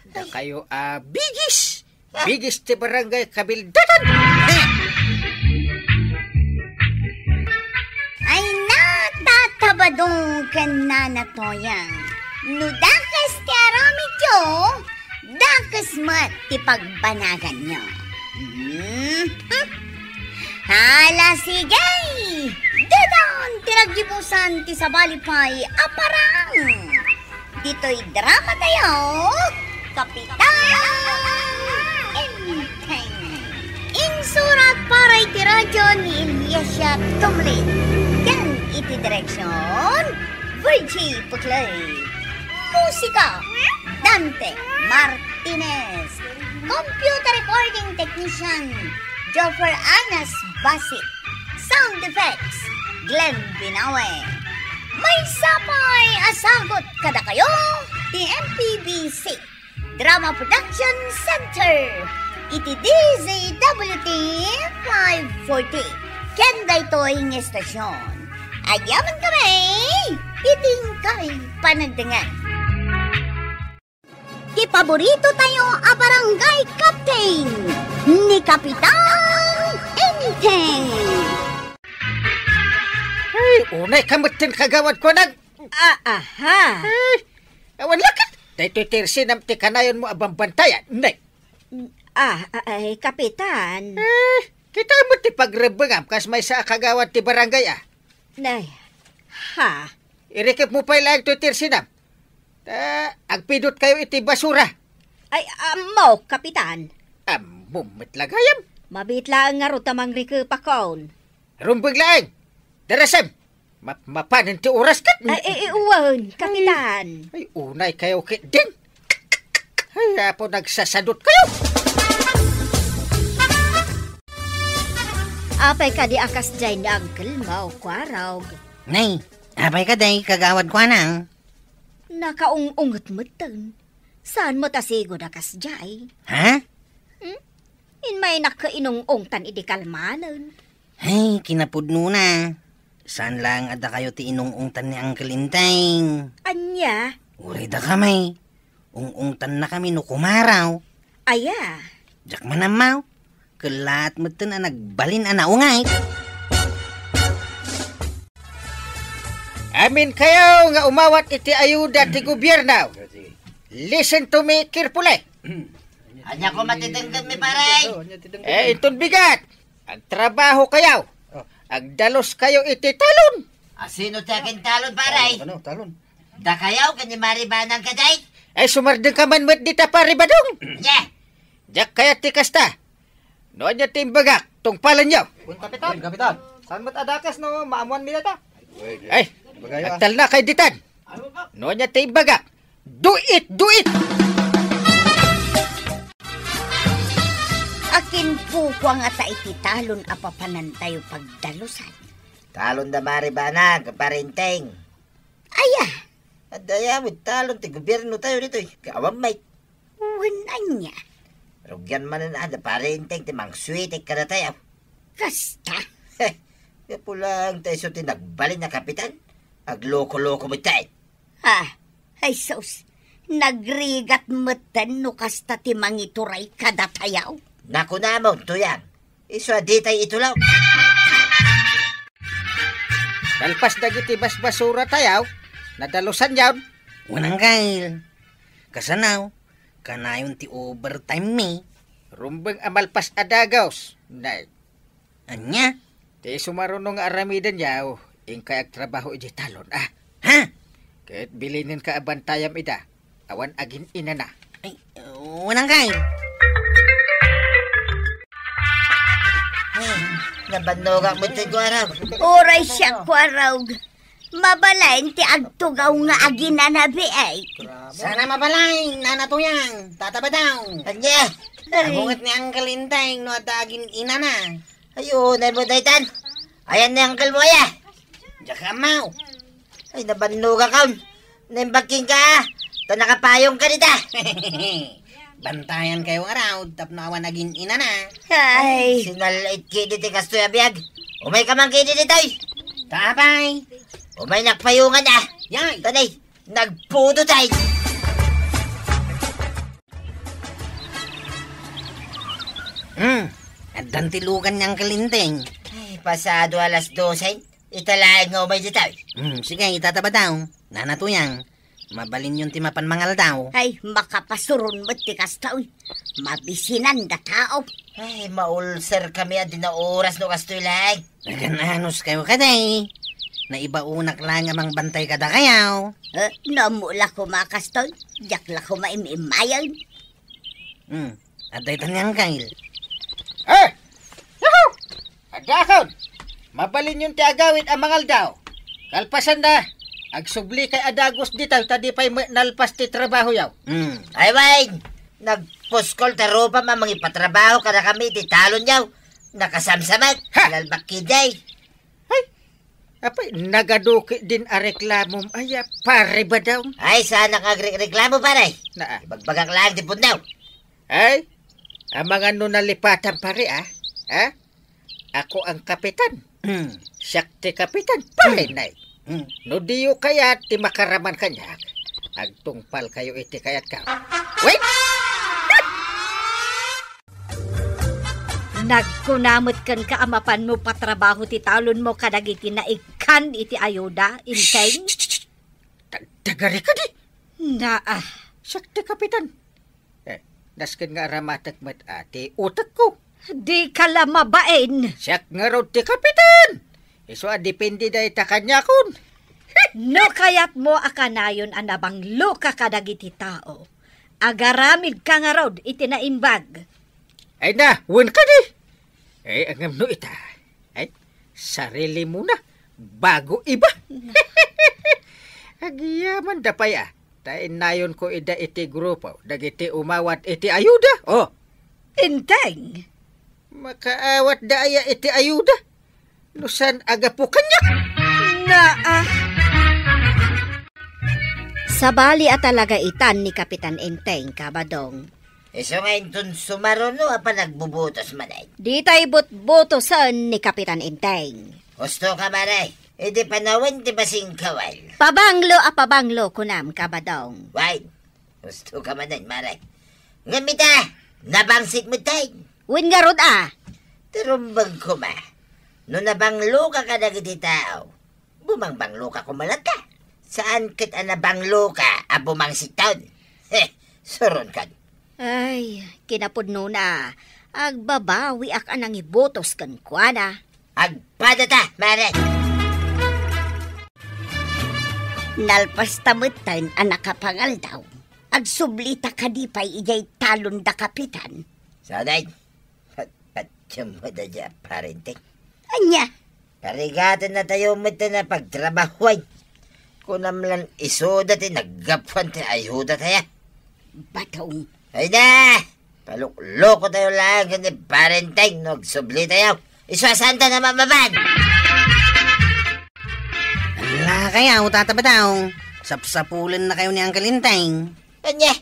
Da kayo bigis. Bigis ti barangay Kabildatan. Ay natatabadong ka na natoyang. Nudakas ti aramid yo, dakas mat ti pagbanagan nyo. Hala sigay! Dadaan tinagjibusan ti sabalipay aparang. Dito'y drama tayo, Kapitan Enteng. Insurat para iti radyo ni Ilyasya Tumlin. Yan iti direksyon, Virgie Puclay. Musika, Dante Martinez. Computer recording technician, Joffer Anas Basit. Sound effects, Glenn Binawe. May sapay asagot kada kayo, the MPBC Drama Production Center. Iti DZWT 540. Kenda ito ang estasyon. Ayaman kami, iting kami panagdangan. Ipaborito tayo a barangay captain ni Kapitan Enteng. Ay, unay kamutin kagawad ko nag... Aha. Ay, awan lakit. Dahito tirsin ang tikanayon mo abang bantayan. Nay. Ay, Kapitan. Kita mo ti pagrebengam kas may sa kagawad ti barangay Nay. Ha? Irikip mo pa ilang ito tirsinam. Agpidot kayo iti basura. Ay, mo, Kapitan. Mumit lagayam. Mabitla nga ro tamang rikupakon. Rumbag laing. Darasem. Mapanin ti oras kat. Ay, uwan, Kapitan. Ay, unay kayo kit din. Ay, po nagsasadot kayo. Apay ka di akas jay ni Uncle Mau Kwarog. Nay, apay ka day kagawad ko nang. Nakaung-ungot mo tan. Saan mo tasigod akas jay? Ha? In may nakainong-ong tan idi kalmanan. Ay, kinapudno na. Saan lang ada kayo ti inungungtan ni Uncle Inteng? Anya? Uri da kamay. Ungungtan na kami no kumaraw. Aya. Jak manamaw. Kelat mo na nagbalin anaungay. Amin kayo nga umawat iti ayuda ti gobyerno. Listen to me carefully. Anya ko matitindad mi paray. Itong bigat. Ang trabaho kayaw. Ang dalos kayo iti talon. Sino ti akin talon, paray? Ano, talon. Da kayaw, kanimaribanang kaday? Ay sumardeng ka man mat dita pari badong. Yeah. Jak kaya ti kasta. Noon niya timbagak, tungpalan niyo. Uy, kapitan. Saan mat adakas no, maamuan nila ta? Uy, Ay, bagay agtal na kay ditan. Noon niya timbagak. Do it! Akin po ko nga ta iti talon apapanan tayo pagdalusan. Talon da maribanang, kaparinteng. Aya, Adaya, may talon, ti gobyerno tayo dito. Kaawang may. wanan niya. Rugyan man na da parinteng, ti mang sweetik ka na tayo. Kasta, Kaya po lang tayo so tinagbalin na kapitan. Agloko-loko mo tayo. ay sus, nagrigat meten no kasta ti mangituray kadatayaw. Naku namon, tuyang. Iso aditay ito lang. Dalpas dagiti basbasura tayaw. Nadalusan yawn. Unang kail. Kasanaw, kanayon ti overtime mi. Rumbeng amalpas adagaws. Nay, Anya? ti sumarunong nga aramidan yaw. Ingkay ag trabaho iti talon. Ha? Kahit bilinin ka abantayam ida. Awan agin ina na. Ay, unang kail. Nabanogak mo ito araw. Oray siya kwarog. Mabalain ti agtugaw nga aginanabi ay. Sana mabalay, nanatuyang, tatabadaw. Anya? Abungat ni Uncle Inteng no atagin ina na. Ayun, ay mo daytan. Ayan na yung uncle mo ya. Jaka mau. Ay, nabanogak ka. Naimbaking ka. Ta nakapayong ka nita. Bantayan kayo araw, tapnawan naging ina na. Ay, Sinalait kidi ti kastoy abiyag. Umay ka man kidi ditoy. Tapay. Umay nakpayungan na. Yay. Tanay, nagpudo tayo. Adan tilukan niyang kalinteng. Ay, pasado alas 12. Italaing nga umay ditoy. Sige, itatabadaw. Nanatuyang. Mabalin yung timapan mangal daw. ay makapasuron mo ti kasta uy. Mabisinan da tao. Ay, maulser kami at na oras no kastoy lang. Nagananos kayo kaday. Naibaunak lang amang bantay kada kayaw. Namula ko makastoy. Diyak la ko maimimayan. Aday tanyang kail. Yaho! Adakon! Mabalin yung ti agawin ang mangal daw. Kalpasan na. Agsubli kay adagos ditaw. Tadi pa'y nalpas ti trabaho yaw. Ay, Wayne! Nagpuskol tarupa mamang ipatrabaho ka na kami ti talon yaw. Nakasamsamat. Ha! Lalbak kiday. Apay, nagaduki din a reklamom. Ay, pare ba daw? Ay, sana kagreklamo pare. Na, Bagbagak lang ti pundaw. ay, ang mga nunalipatan pare Ha? Ako ang kapitan. Siyak ti kapitan. Pare na. No diyo kaya ti makaraman kanya. Agtungpal kayo iti kayat ka. Wait! Nagkunamot kan kaamapan mo patrabaho ti talon mo kadagiti na ikan iti ayuda, inteng? Tagari ka di. Siyak ti kapitan. Naskin nga ramatak mat ati utak ko. di ka lamabain. Siyak nga raw ti kapitan. Iso depende da ita kanya kun. No kayat mo akanayon anabang luka kadagiti tao. Agaramid ka nga rod iti naimbag. Ay na, wun ka di. Ay, angam no ita. Ay, sarili mo na. Bago iba. Agiyaman da pa ya. Tain nayon ko ida iti grupo. Dagiti umawat iti ayuda. Oh, Inteng? makaawat da aya iti ayuda. Nusan aga po kanya. Sabali at talaga itan ni Kapitan Enteng, kabadong. Iso ngayon tun sumaruno apa nagbubutos manay. Di tayo butbutosan ni Kapitan Enteng. Gusto ka manay. Hindi panawan ti basing kawal. Pabanglo kunam, kabadong. Wayne, gusto ka manay manay. Ngamita, nabangsit mo tayo. Win nga rod Tirumbang ko ma. No nabanglo ka kadagiti tao. Bumangbanglo ka kumalat ka. Saan kit anabanglo ka abumang siton? Suron ka. Ay, kinapudno na. Agbabawi ak anang ibotos kan kuana. Agpadata, mare. Nalpas tamutan anak kapangal daw. Agsublita kadipay ijay talon da kapitan. Saday, patsyam mo da dya, Parenteng. Anya, Karigatan na tayo mo na pagtrabahoy. Kunam lang isoda ti naggapwan ti ayuda tayo. batong. Ay na! Palukloko tayo lang ni Parenteng, nagsubli tayo. Iswasanta na mamaban! Ala kayaw, tatabataw. Sapsapulan na kayo ni Uncle Inteng. Anya?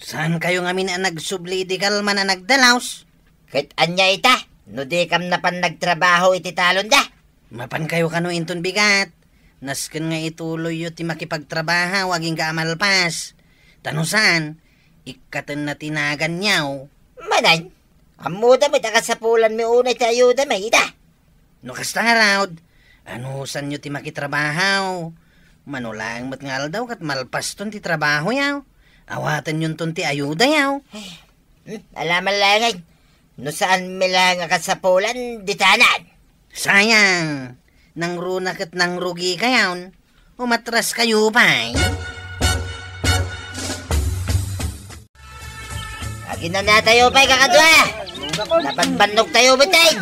Saan kayo nga na nagsubli di kalma na nagdalaws? Kahit anya ita, no di kam na pan nagtrabaho iti talon da. Mapan kayo kano inton bigat. Nasken nga ituloy yu ti makipagtrabaha, waging kaamalpas. Tanusan, ikatan na tinagan niyaw. Manan, amuda may takasapulan mi unay ti ayuda may ita. No kasta harawd, anusan yu ti makitrabahaw. Manulang mat ngal daw kat malpas ton ti trabaho yaw. Awatan yun ton ti ayuda yaw. Alaman langay, no saan mi lang akasapulan ditanan. Sayang, nang runak at nang rugi kayaw. Umatras kayo pa. Agin na tayo pa kakadwa. Napanbanog tayo bitay.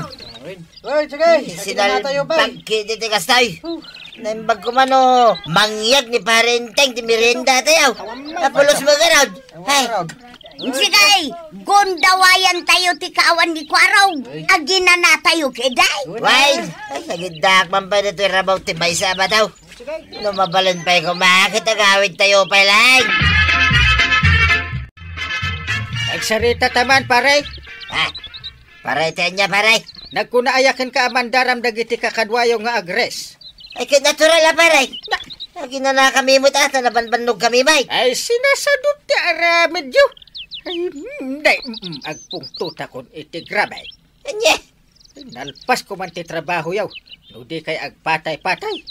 Oy, sige. Sinalbag kititikas tayo. Naimbag ko man o, mangyag ni Parenteng ti merenda tayo. Napulos mo garod. Hay, Sigay, gondawayan tayo ti kaawan ni Kwaraw. Agina na tayo keday. wine. Ay, nagidak man pa dito rabaw ti baysa ba daw. Lumabalan pa'y kumakit agawid tayo pa lang. Nagsarita taman, pare. Ha, paray tayo niya paray. Nagkunaayakan ka amandaram dagiti kakadwayo nga agres. Ay, natural na paray. Agin na kami mo ta, nabanbanog kami may. Ay, sinasadot ti aramid yu. Ay, hindi. Agpungtuta kon iti grabay. Anya? Nalpas ko man ti trabaho yaw. Nudi kay agpatay-patay.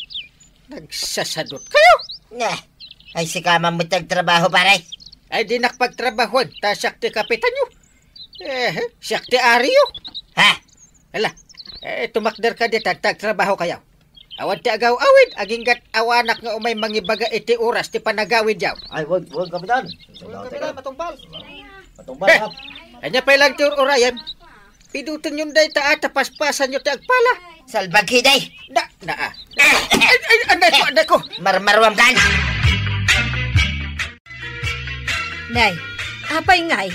Nagsasadot kayo. Nga, ay si kama mo tagtrabaho paray. Ay, di nakpagtrabahoan. Ta siyak ti kapitan yu. Siyak ti ariyo. Ha? Ala, tumakder ka di tagtrabaho kayaw. Awan ti agaw-awid. Aginggat awanak nga umay mangibaga iti oras ti panagawid yaw. Ay, wag, kapitan. Kapitan, matumpal. Eh, anya pa lang ti orayan. Pidutin yung day ta paspasan nyo ti agpala. Salbag hiday. Anday ko. Marmarwam kan. Nay, apay ngay.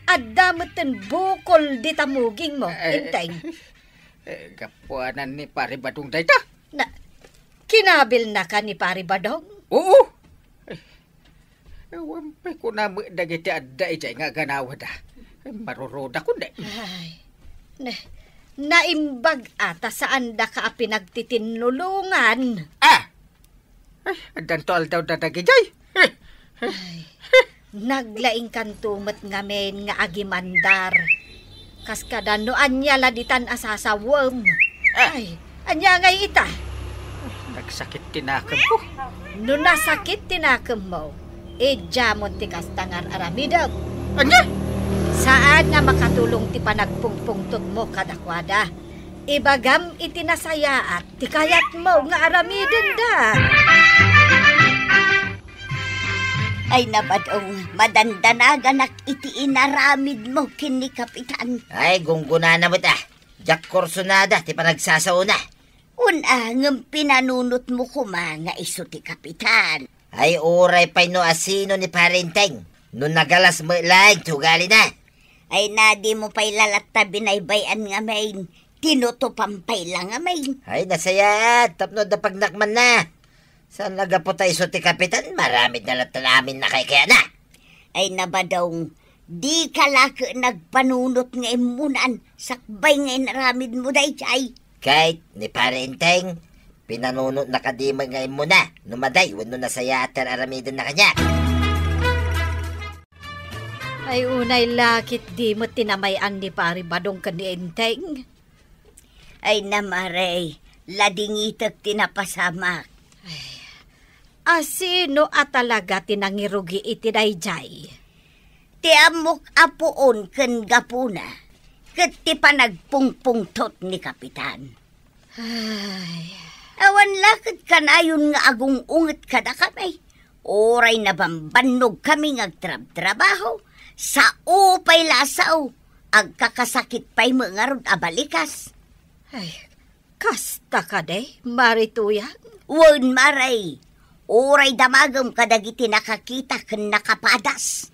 Addamutin bukol di tamuging mo, Inteng. Kapuanan ni Pari Badong day ta. Na, kinabil na ka ni Pari Badong? Oo. Wampay ko na mo dagiti adda ijay nga ganawa da. Maruroda ko na. Ay, naimbag ata saan da ka pinagtitinulungan. Ay, adantol daw da dagijay. Naglaing kantumat ngamen nga agimandar. Kas kadano anya laditan asasawam. Ay, anya ngay ita. Nagsakit tinakam ko. No nasakit tinakam mo, jamon ti kastangar aramidam. Anya? Saan nga makatulong ti panagpungpungtot mo kadakwada? Ibagam itinasaya at ti kayat mo nga aramidin da. Ay nabadong madandanagan iti inaramid mo kini kapitan. Ay, gungguna na mo ta. Jack Corsonada, ti panagsasauna. Una ng pinanunot mo kuma nga iso ti kapitan. Ay, uray pa'y no asino ni Parenteng. Nung nagalas mo lang, tugali na. Ay nadi mo pa'y lalata binaybayan nga main. Tinutupampay lang nga main. Ay, nasaya. Tapno da pagnakman na. Saan nagapo tayo so ti kapitan? Maramid na lang namin na kaya na. Ay nabadong, di ka laki nagpanunot nga imunan. Sakbay nga inaramid mo day chay. Kahit ni Parenteng, pinanunot na kadimay ngayon mo na. Numaday, wano nasaya at aramidin na kanya. Ay unay lakit di mo tinamayan ni Pari Badong ka ni Inteng. Ay namaray, ladingitak tinapasamak. Asino at talaga tinangirugi iti dayjay? Ti amok apuon ken gapuna. ket ti panagpungpungtot ni Kapitan. Ay, Awan lakad kanayon nga agong unget kada kami. Oray na bambanog kami ngagtrab-trabaho. Sa upay lasaw, agkakasakit pa'y mga rod abalikas. ay, kasta ka de, marituya. Wan maray, oray damagam kadagiti nakakita ken nakapadas.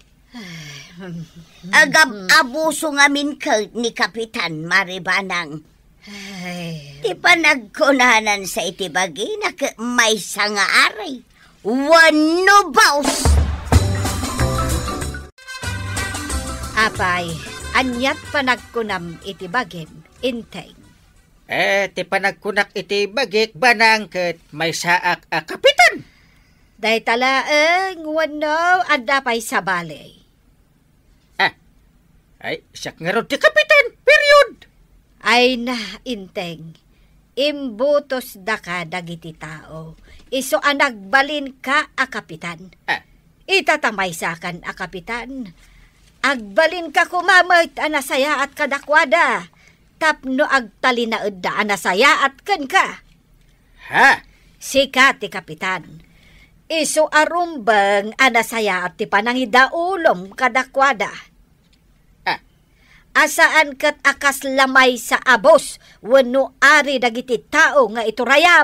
Agab abuso ngamin ka ni Kapitan Maribanang. Ay, Ti panagkunanan sa itibagi na may sanga aray. Wano baus! apay, anyat panagkunam itibagin, inteng. Ti panagkunak iti bagik banang ket may saak a kapitan. Day talaeng wano adda pay sa balay. Ay, siyak nga ron ti kapitan, period. Ay na, inteng. Imbutos da ka dagiti tao. Iso anagbalin ka a kapitan. Itatamay sakan a kapitan. Agbalin ka kumamit anasaya at kadakwada. Tapno agtalinaed da anasaya at ken ka. Ha? Sika ti kapitan. Iso arumbang anasaya at ti panangidaulom kadakwada. Asaan kat akas lamay sa abos, wano ari dagiti tao nga iturayam.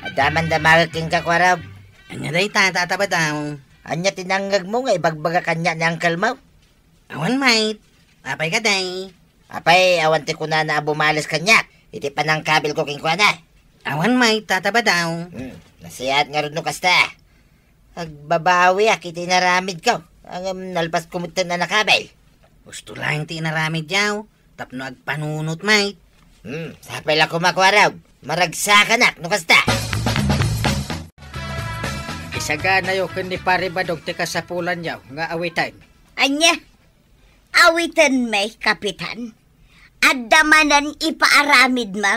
Adaman damagag king kakwaraw. Anya day tataba daw. Anya tinanggag mo nga ibagbaga kanya ni Uncle Mau. Awan mate, apay ka day. Apay, awan ti kuna na bumalis kanya. Iti panang kabil ko king kuana. Awan mate, tataba daw. Nasiyat nga rin no kasta. Agbabawi iti naramid ko. Ang nalpas kumutin na nakabay. Gusto lang ti naramid yaw. Tapno agpanunot mate. Sapay lang kumakwaraw. Maragsakan no kasta. Isagana yo ken ni pare badog ti kasapulan yaw nga awitan. Anya, awitan may Kapitan. Adamanan ipaaramid mo.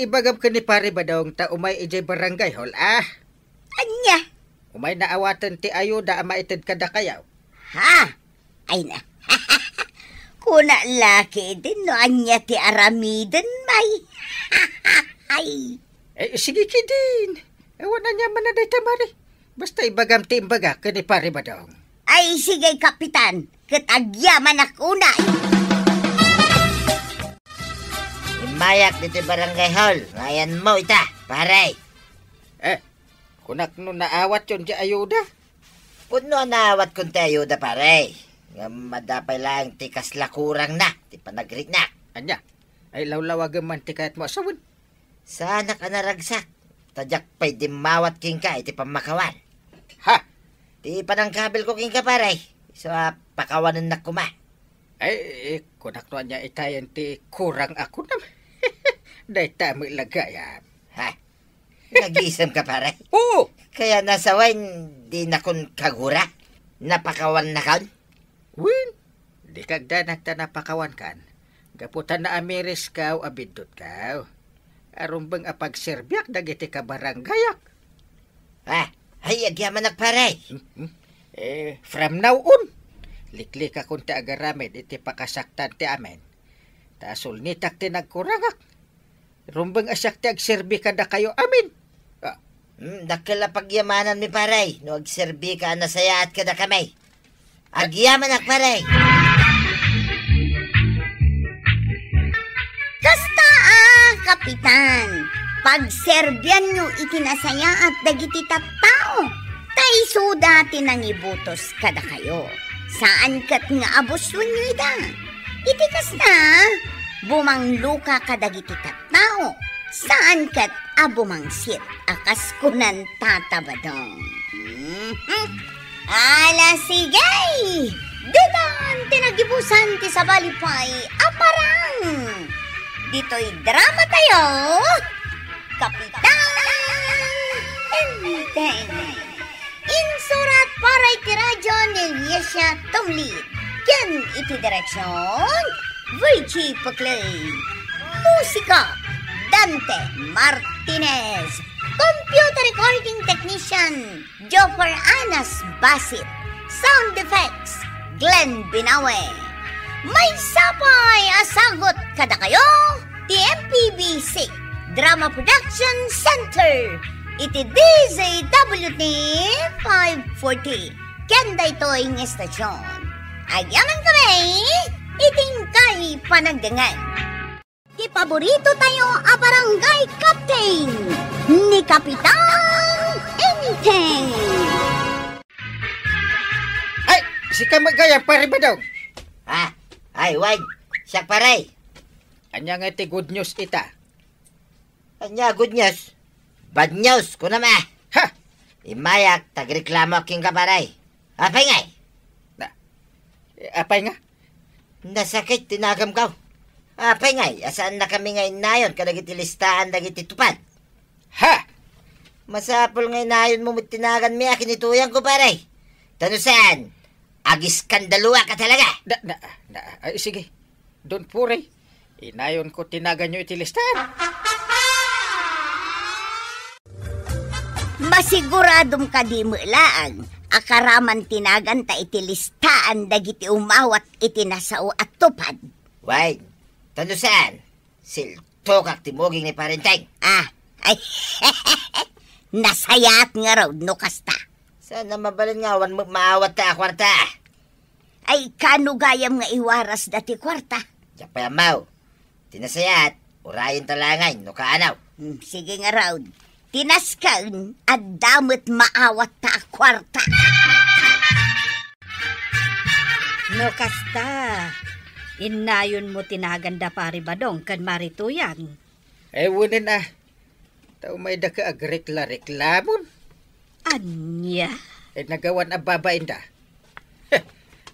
Ibagam ken ni pare badog ta umay ijay barangay hall Anya, Umay naawatan ti ayuda ama ited kada kayaw. ha? Ay na. Kuna laki din no anya ti aramiden may. Ay. Sige kidin. Ewan na niya man na day tamari. Basta ibagam ti imbaga kani pare badong. Ay sige Kapitan, katagyaman akunay. Imayak dito barangay hall. Ngayon mo ita, paray. Kunak no naawat yun di ayuda. Puno naawat kung ti ayuda paray. Nga madapay lang ti kaslakurang na. Ti panagrit na. Anya, ay lawlawagam man ti kayat mo asawin. Sana ka naragsak. Tadyak pa'y dimawat king ka iti pamakawan. Ha? Ti panangkabil ko king ka paray. So pakawanan na kuma. Kunak no niya itayan ti kurang ako nam. Day tamo ilagayam. Ha? Nag-iisam ka paray. Oo! Kaya nasa wine, di na kun kagura. Napakawan na kan. Win, di kagdanak ta napakawan kan. Gaputan na amiris kaw abidot kaw. Arumbang apagserbiak dagiti ka baranggayak. Ay, agyaman nagparay. From now on, liklik akong ti agaramid iti pakasaktan ti amen. Tasol nitak ti nagkurangak. Rumbang asyak ti agserbi kada kayo amin. Dakala pagyamanan mi paray. No agserbi ka nasayaat kada kamay. Agyaman nagparay. Kasta Kapitan. Pagserbyan nyo itinasaya at dagiti tattao. Taiso dati nang ibutos kada kayo. Saan kat nga abuswan nyo ida? Iti kasta, bumangluka kadagiti tattao. Saan kat abumangsit akas kunan tatabadong. Ala sigay! Ditan tinagibusan ti sa balipay aparang! Dito'y drama tayo! Kapitan Enteng! Insurat para iti radyo ni Yesha Tumlid. Ken iti direksyon Virgie Paclay. Musika Dante Martinez. Computer recording technician Joffer Anas Basit. Sound effects, Glenn Binawe. May sapay asagot kada kayo, TMPBC, Drama Production Center. Iti DZWT 540. Kenda ito'y ng estasyon. Agyaman kami, iting kay panagdangan. Di paborito tayo a barangay captain ni Kapitan Enteng. Ay, si kamagaya pare ba daw? Ha? Ay, wag. Siya paray. Anya nga ti good news ita. Anya, good news. Bad news, kuna ma. Ha? Imayak, tagreklamo king kaparay. Apay ngay. Apay nga? Nasakit, tinagam ka. Apay ngay, asaan na kami ngay nayon kadagiti listaan dagiti tupad. Ha? Masapol ngay nayon mo tinagan mi akin ituyang ko paray. Tanusan, agiskandalua ka talaga. Ay, sige. Don't worry. Inayon ko tinagan nyo itilistan. Masiguradong kadimulaan, akaraman tinagan ta itilistaan dagiti umawat itinasao at tupad. Wait, tanusan, siltokak timoging ni parenteng. Ay, nasayat nga raw no kasta. Sana mabalin nga awan maawat ta kwarta. Ay, kanugayam nga iwaras dati kwarta. Yapay amaw, tinasayat, urayin talangay, no kaanaw. Sige nga raw, tinaskan at damot maawat ta kwarta. No kasta, inayon mo tinaganda pari badong kan marituyan. Wunin Tao may daka agrekla-reklamon. Anya? Nagawan ababain da.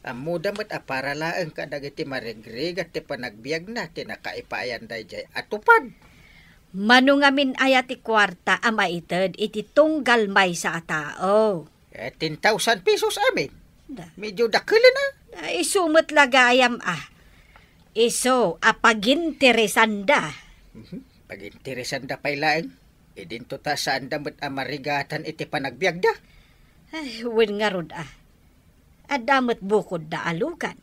Amo damat para laeng kadagiti marigrig at ti panagbiag na tinakaipayan da jay atupad. Manungamin ayat ti kwarta ama ited iti tunggal may sa atao. 10,000 pesos amin. Medyo dakilin na. Isumot lagayam Iso apaginteresan da. Paginteresan da pay laeng. Dinto ta saan damat amarigatan iti panagbiag da. Ay, wen nga rod Adamot bukod da alukan.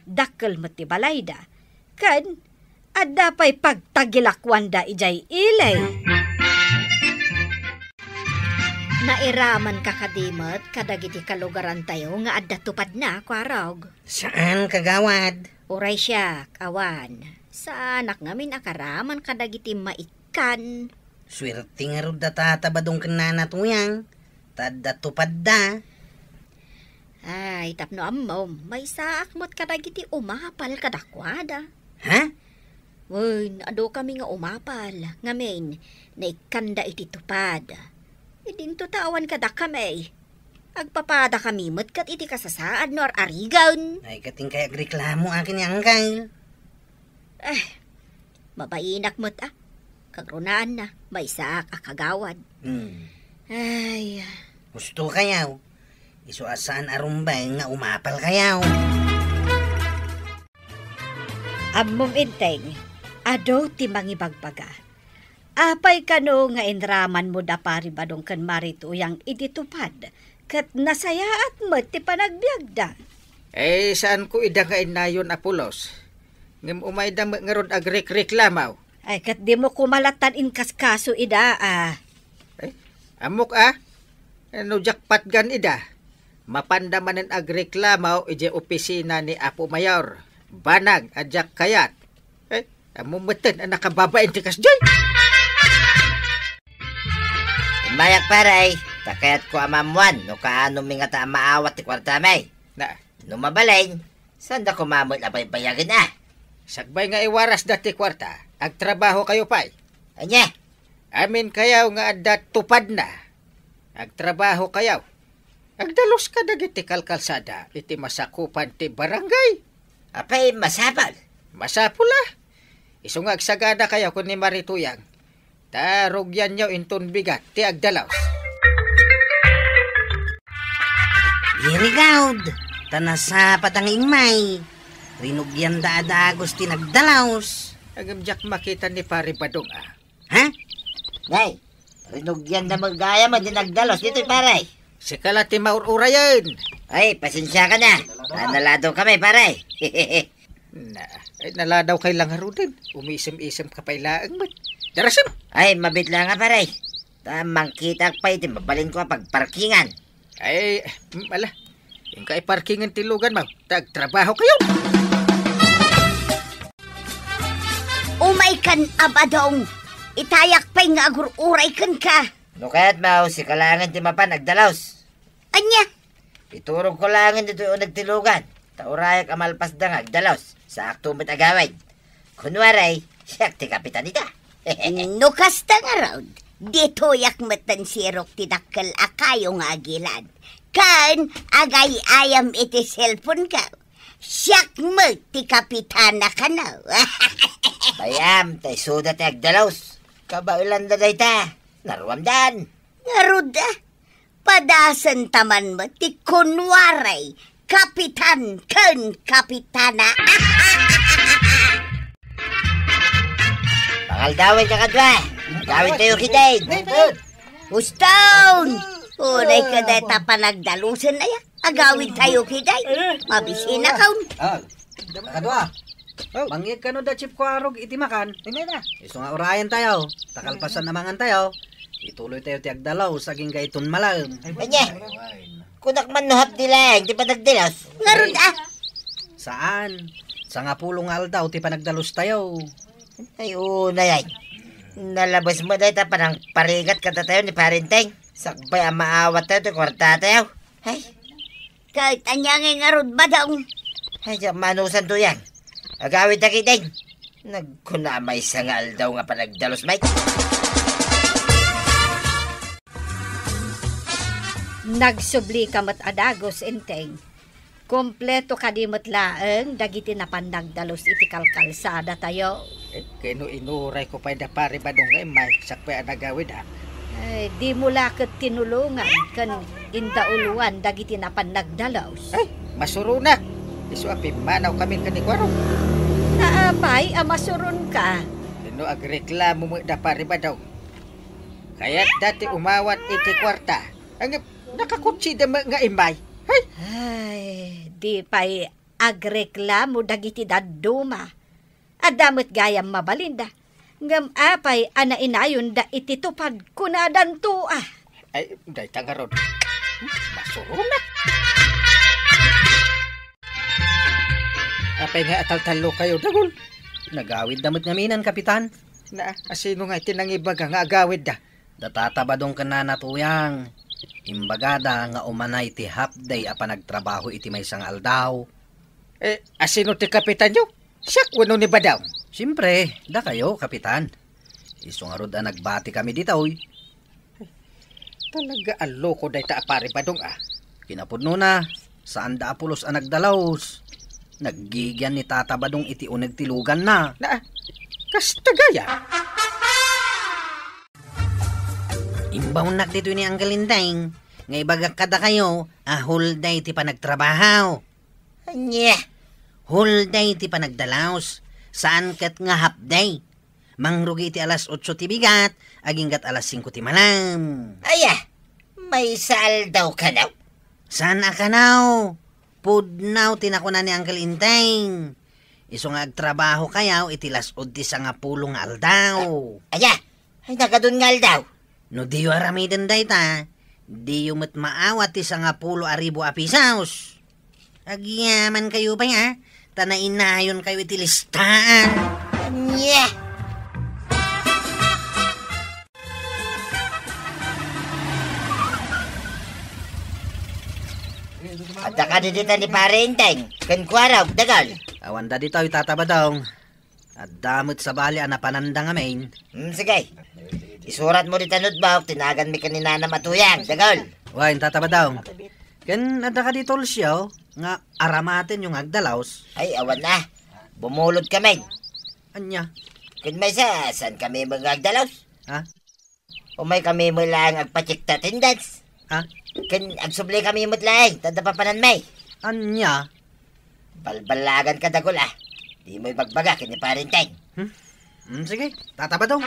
Dakkel mo ti balay da. Kan, adda pa'y pagtagilakwan da ijay ilay. Nairaman ka kadimot kadagiti kalugaran tayo nga adda tupad na, kwarog. Saan kagawad? Uray siya, kawan. Sa anak ngamin akaraman kadagiti maikan. Swerte nga ro datatabadong kanana tuyang. Tadda tupad da. Ay, tapno ammo, may saakmot kadagiti umapal kadakwada. Ha? Wen, ado kami nga umapal. Ngamin, naikanda iti tupad. Idinto tawan kada kami. Agpapada kami kat iti kasasaad nor arigan. Ay kating kaya reklamo akin yang Kyle. Mabainak mo't Kagrunaan na, may saak akagawad. Ay, gusto kayaw. Iso asaan arumbay nga umapal kayaw. Ammom inteng, ado ti mangibagbaga. Apay kano nga inraman mo da pari badong kan marituyang iditupad. Kat nasayaat mo ti panagbiagda. Saan ko ida nga inayon Apolos? Ngam umayda ngaron agrek-reklamaw. Ay, kat di mo kumalatan in kaskaso ida Amok no jackpot gan ida. Mapandamanan agreklamaw ije opisina ni Apo Mayor. Banag adjak kayat. Amumeten ang nakababain ti kasjay. Mayak paray, takayat ko amamuan, no kaano mi nga ta maawat ti kwarta may. No mabalain, sanda ko mamot apay bayagin Sagbay nga iwaras dati kwarta, agtrabaho kayo pay. Anya? Amin kayaw nga adda tupad na. Agtrabaho kayaw. Agdalos ka dagiti kalkalsada, iti masakupan ti barangay. Apay masapal? Masapul Iso nga agsagada kayaw kun ni Marituyang. Tarugyan nyo inton bigat ti agdalaws. Irigawd, tanasapat ang ingmay. Rinugyan daadagos tinagdalaws. Agamjak makita ni Pari Badong Ha? Ngay, rinugyan na magaya man din nagdalos. Dito'y paray. Si Kalati maururayan. Ay, pasensya ka na. Nalado kami, pare. Naladaw kay lang harudin. Umisim-isim ka pa ilaang man. Darasim! Ay, mabit lang nga, pare. Tamang kita pa iti, mabalin ko pagparkingan. Ay, ala. Yung kay parkingan tilugan mo. Tagtrabaho kayo. Umay kan abadong. Itayak pa'y nga agururay kan ka. No kaya't mau, si kalangan ti mapan nagdalaws. Anya? Iturog ko langin dito yung nagtilugan. Taurayak amalpas da nagdalaws. Sa aktumit agawid. Kunwaray, siyak ti kapitan ita. Nukas ta nga raw. Dito yak matan sirok ti dakkel akayo nga agilad. Kan agay ayam iti cellphone ka. Siyak mo ti kapitana ka na. Bayam, tay suda ti agdalaws. Kabailan da dayta. Naruamdan. Naruda. Padasan taman mo ti kunwaray. Kapitan kan kapitana. Pangaldawin ka kadwa. Gawin tayo kitain. Gustawn! Unay ka dahi tapanagdalusan na ya. Agawin tayo kiday. Mabisina kaun. Kadwa. Mangig ka no da chip ko arog iti makan. Hindi na. Iso nga orayan tayo. Takalpasan namangan tayo. Ituloy tayo ti agdalaw saging gayton malam. Anya, kunak man no hapdi lang. Di pa nagdilas. Ngarun Saan? Sa nga pulong aldaw ti panagdalos tayo. Ay, una yan. Nalabas mo dahil parang parigat ka tayo ni parenteng. Sakbay ang maawat tayo, ito kwarta tayo. Ay, kahit anyangin ngarun ba daw? ay, manusan to yan. Agawid na kiteng. Nagkunamay sa ngal daw nga panagdalos, Mike. Nagsubli kamat adagos enteng. Kompleto kadimot laeng dagiti na panagdalos iti kalkalsada tayo. Kano inuray ko pa da pare ba dong ngay may sakpay anagawid ha. Ay, di mo lakit tinulungan kan indauluan dagiti na panagdalos. Ay, masurunak. Isu api manaw kami kanikwaro. Naapay, amasurun ka. Kano agreklamo mo da pare ba daw. Kaya't dati umawat iti kwarta. Ang nakakutsida nga imay. Ay, di pa'y agreklamo dagiti daduma. Adamot gayam mabalinda. Ngam apay ana inayon da ititupad kunadan to ah. Ay, day tangaron. Masurunak. Apay nga atal-talo kayo, dagol. Nagawid damot ngaminan, kapitan. Na, asino nga itinangibaga nga agawid da. Datatabadong ka na natuyang. Imbagada nga umanay ti hapday apa nagtrabaho iti may sang aldaw. Asino ti kapitan nyo? Siyak, wano ni Badaw? Siyempre, da kayo, kapitan. Iso nga rod nagbati kami dito, oy. Talaga aloko day ta apari Badong ah. Kinapudno na, saan da apulos ang nagdalaws. Naggigyan ni Tata Badong iti unag tilugan na. Na, kastagaya. Imbaw nak dito ni ang galindang. Nga ibagak kada kayo, hulday ti panagtrabahaw. Anya, Hulday ti panagdalaws. Saan kat nga hapday? Mangrugi ti alas 8 ti bigat, aginggat alas 5 ti malam. aya, may sal daw ka daw. Saan akanaw? Pudnaw tinakunan ni Uncle Inteng. Iso nga agtrabaho kayaw iti lasod ti sangapulong aldaw. Aya, ay nakadun ngal daw. No diyo aramiden day ta, diyo mat maawat ti sangapulo aribo apisaos. Agyaman kayo pa ya, tanainayon kayo iti listaan. Anya. At nakadidita ni parenteng, kankwaraw, dagal. Awan da dito, Tata Badong. At damot sa bali ang napananda nga main. Sige. Isurat mo dito notebook, tinagan mi kanina na matuyang, dagal. Wain, Tata Badong. Kan ada ka dito siya, nga aramatin yung agdalaws. Ay, awan na. Bumulot kami. Anya? Kun may saan kami magagdalaws? Ha? Umay kami mo lang agpacheck ta attendance. Ha? Kun agsubli kami mo't lang, tadapapanan may. Anya? Balbalagan ka dagol ah. Di mo'y bagbaga kini parenteng. Sige, Tata Badong.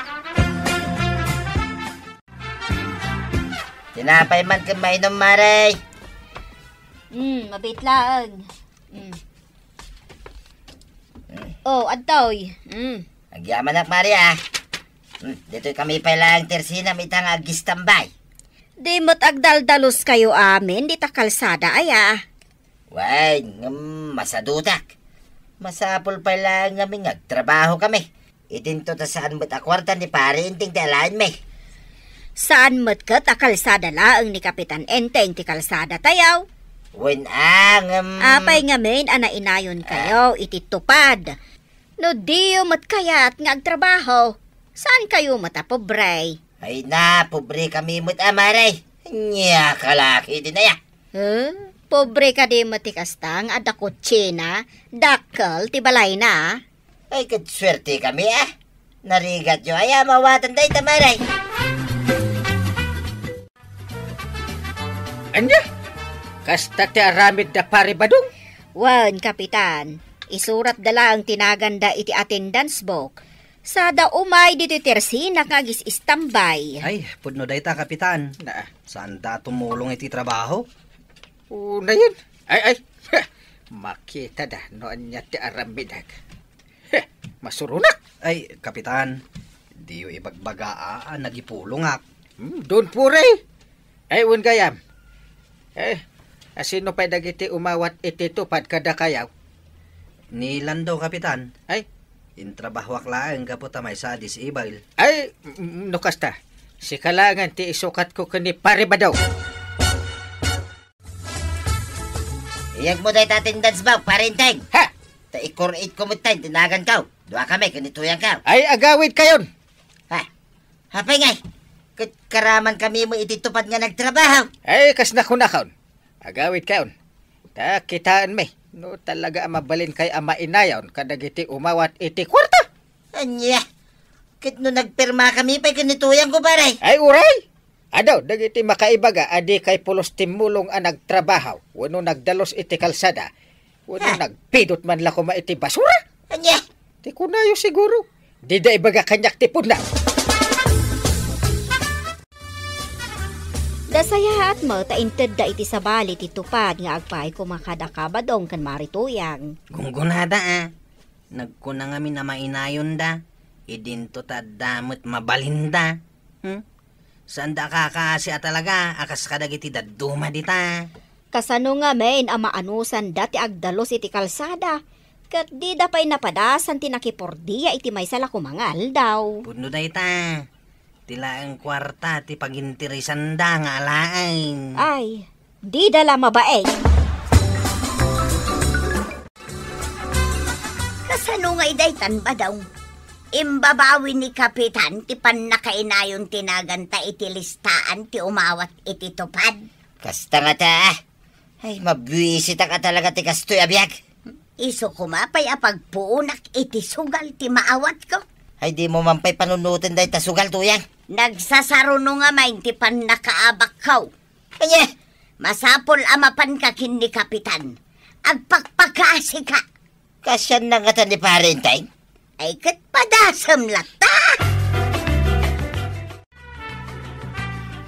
Tinapay man kamay ng maray. Mabait lang. Oh, adtoy. Agyaman nak Maria. Dito kami pa lang tersina mitang agistambay. Di mo't agdaldalos kayo amin, di ta kalsada aya. Way, masadutak. Masapol pa lang kami nagtrabaho kami. Itinto ta saan mo't akwartan ni pare inting talain me. Saan mo't ka ta kalsada laang ni Kapitan Enteng ti kalsada tayaw? Wen Apay ngamin ana inayon kayo ititupad. No diyo mo't kayat nga agtrabaho. Saan kayo matapobre? Ay na, pobre kami mo't amaray. Nya kalaki din na ya. Pobre ka di mo ti kastang ada kotsina, dakkel ti balay na. Ay katswerte kami Narigat yo ay mawatan day tamaray. Anya? Kasta ti aramid da pare badong? Wan, Kapitan. Isurat dala ang tinaganda iti attendance book. Sa daumay dito tersina kagis istambay. Ay, pudno day ta, Kapitan. Na. Saan da tumulong iti trabaho? Una yun. Ay. Makita da noon niya ti aramidag. Masurunak. Ay, Kapitan. Di yung ibagbaga nagipulong Doon pure. Ay, un gayam. Asino pa dagiti umawat iti tupad kada kayaw? Ni Lando, Kapitan. Ay, intrabahwak laang kaputa may sa disable. ay, nukasta. Si kalangan ti isukat ko kani pare ba daw? Iyag mo day tatindans ba, parinteng? Ha? Ta ikoreit ko mo tayo, tinagan ka. Dua kami, kanituyan ka. Ay, agawid kayon. Ha? Hapay ngay. Karaman kami mo ititupad nga nagtrabaho. Ay, kas nakunakaon. Agawid kayon. Ta, kitaan me. No talaga mabalin kay ama inayon kadagiti umawat iti kwarta. Anya. Kit no nagpirma kami pa kanituyan ko baray. Ay, uray. Adaw, dagiti makaibaga, adi kay pulos timulong ang nagtrabaho. Wano nagdalos iti kalsada. Wano nagpidot man lako ma iti basura. Anya. Ti kunayo siguro. Di da ibaga kanyak tipod na. Dasaya at mo, tainted da iti sabali ti tupad nga agpay kumakada kabadong kan marituyang. Gunggunada Nagkuna ngami na mainayon da. Idinto ta damot mabalinda. Saan da kakasi talaga, akas kadagiti daduma dita. Kasano nga main ang maanusan dati agdalos iti kalsada. Kat di da pa'y napadasan ti nakipordiya iti may sala kumangal daw. Puno da ita. Tila ang kwarta ti pagintirisan da nga alaang. Ay, di dala mabaeng. Kasano nga idaytan ba daw? Imbabawi ni Kapitan ti pan nakainayon tinaganta iti listaan ti umawat iti tupad. Kasta nga ta. Ay, mabwisita ka talaga ti kastoy abiyag. Iso kumapay apagpuunak iti sugal ti maawat ko. Ay, di mo mampay panunutin day tasugal tuyang. Nagsasaruno nga main ti pan nakaabak kaw. Anya. Masapol amapan ka kin ni Kapitan. Agpakpakasi ka. Kasyan na nga ta ni parenteng. Ay kat padasam lata.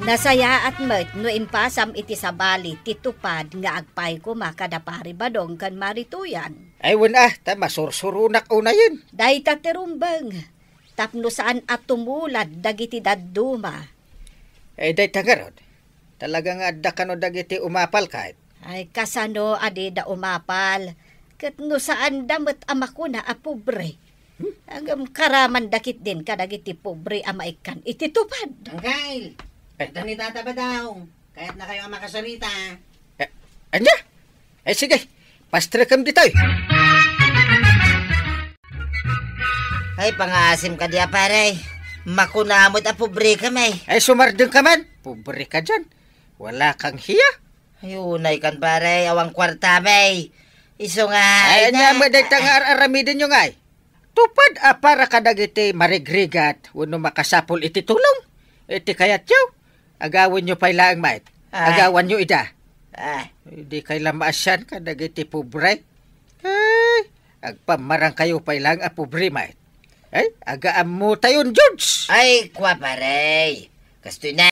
Nasaya at met no impasam iti sabali titupad nga agpay ko makada pari badong kan marituyan. Ay, wala. Ta masursurunak una yun. Day taterumbang. Tapno saan at tumulad dagiti dadduma. Ay, day tagarod. Talagang adda ka no dagiti umapal kahit. Ay kasano adi da umapal. Kat no saan damat amakuna a pobre. Hanggang karaman dakit din kadagiti pobre amaikan iti tupad. Angkail, pwede ni tata ba daw? Kahit na kayo ang makasalita. Anya? Ay, sige. Pastrekam dito eh. Ay, pangasim ka diya pare. Makunamot a pobre ka may. Ay, sumardeng ka man. Pobre ka dyan. Wala kang hiya. Ayunay kan pare, awang kwarta may. Iso nga. Ay, anya, madagtang aramidin nyo nga eh. Tupad para kadagiti marigrigat. Wano makasapol iti tulong. Iti kayat yaw. Agawin nyo pa ilaang mait. Agawan nyo ida. Hindi kay lamasyan kadagiti pobre. Ay, agpamarang kayo pa ilang a pobre mait. Ay, agaam mo tayon, George. Ay, kwa pare. Kastoy na.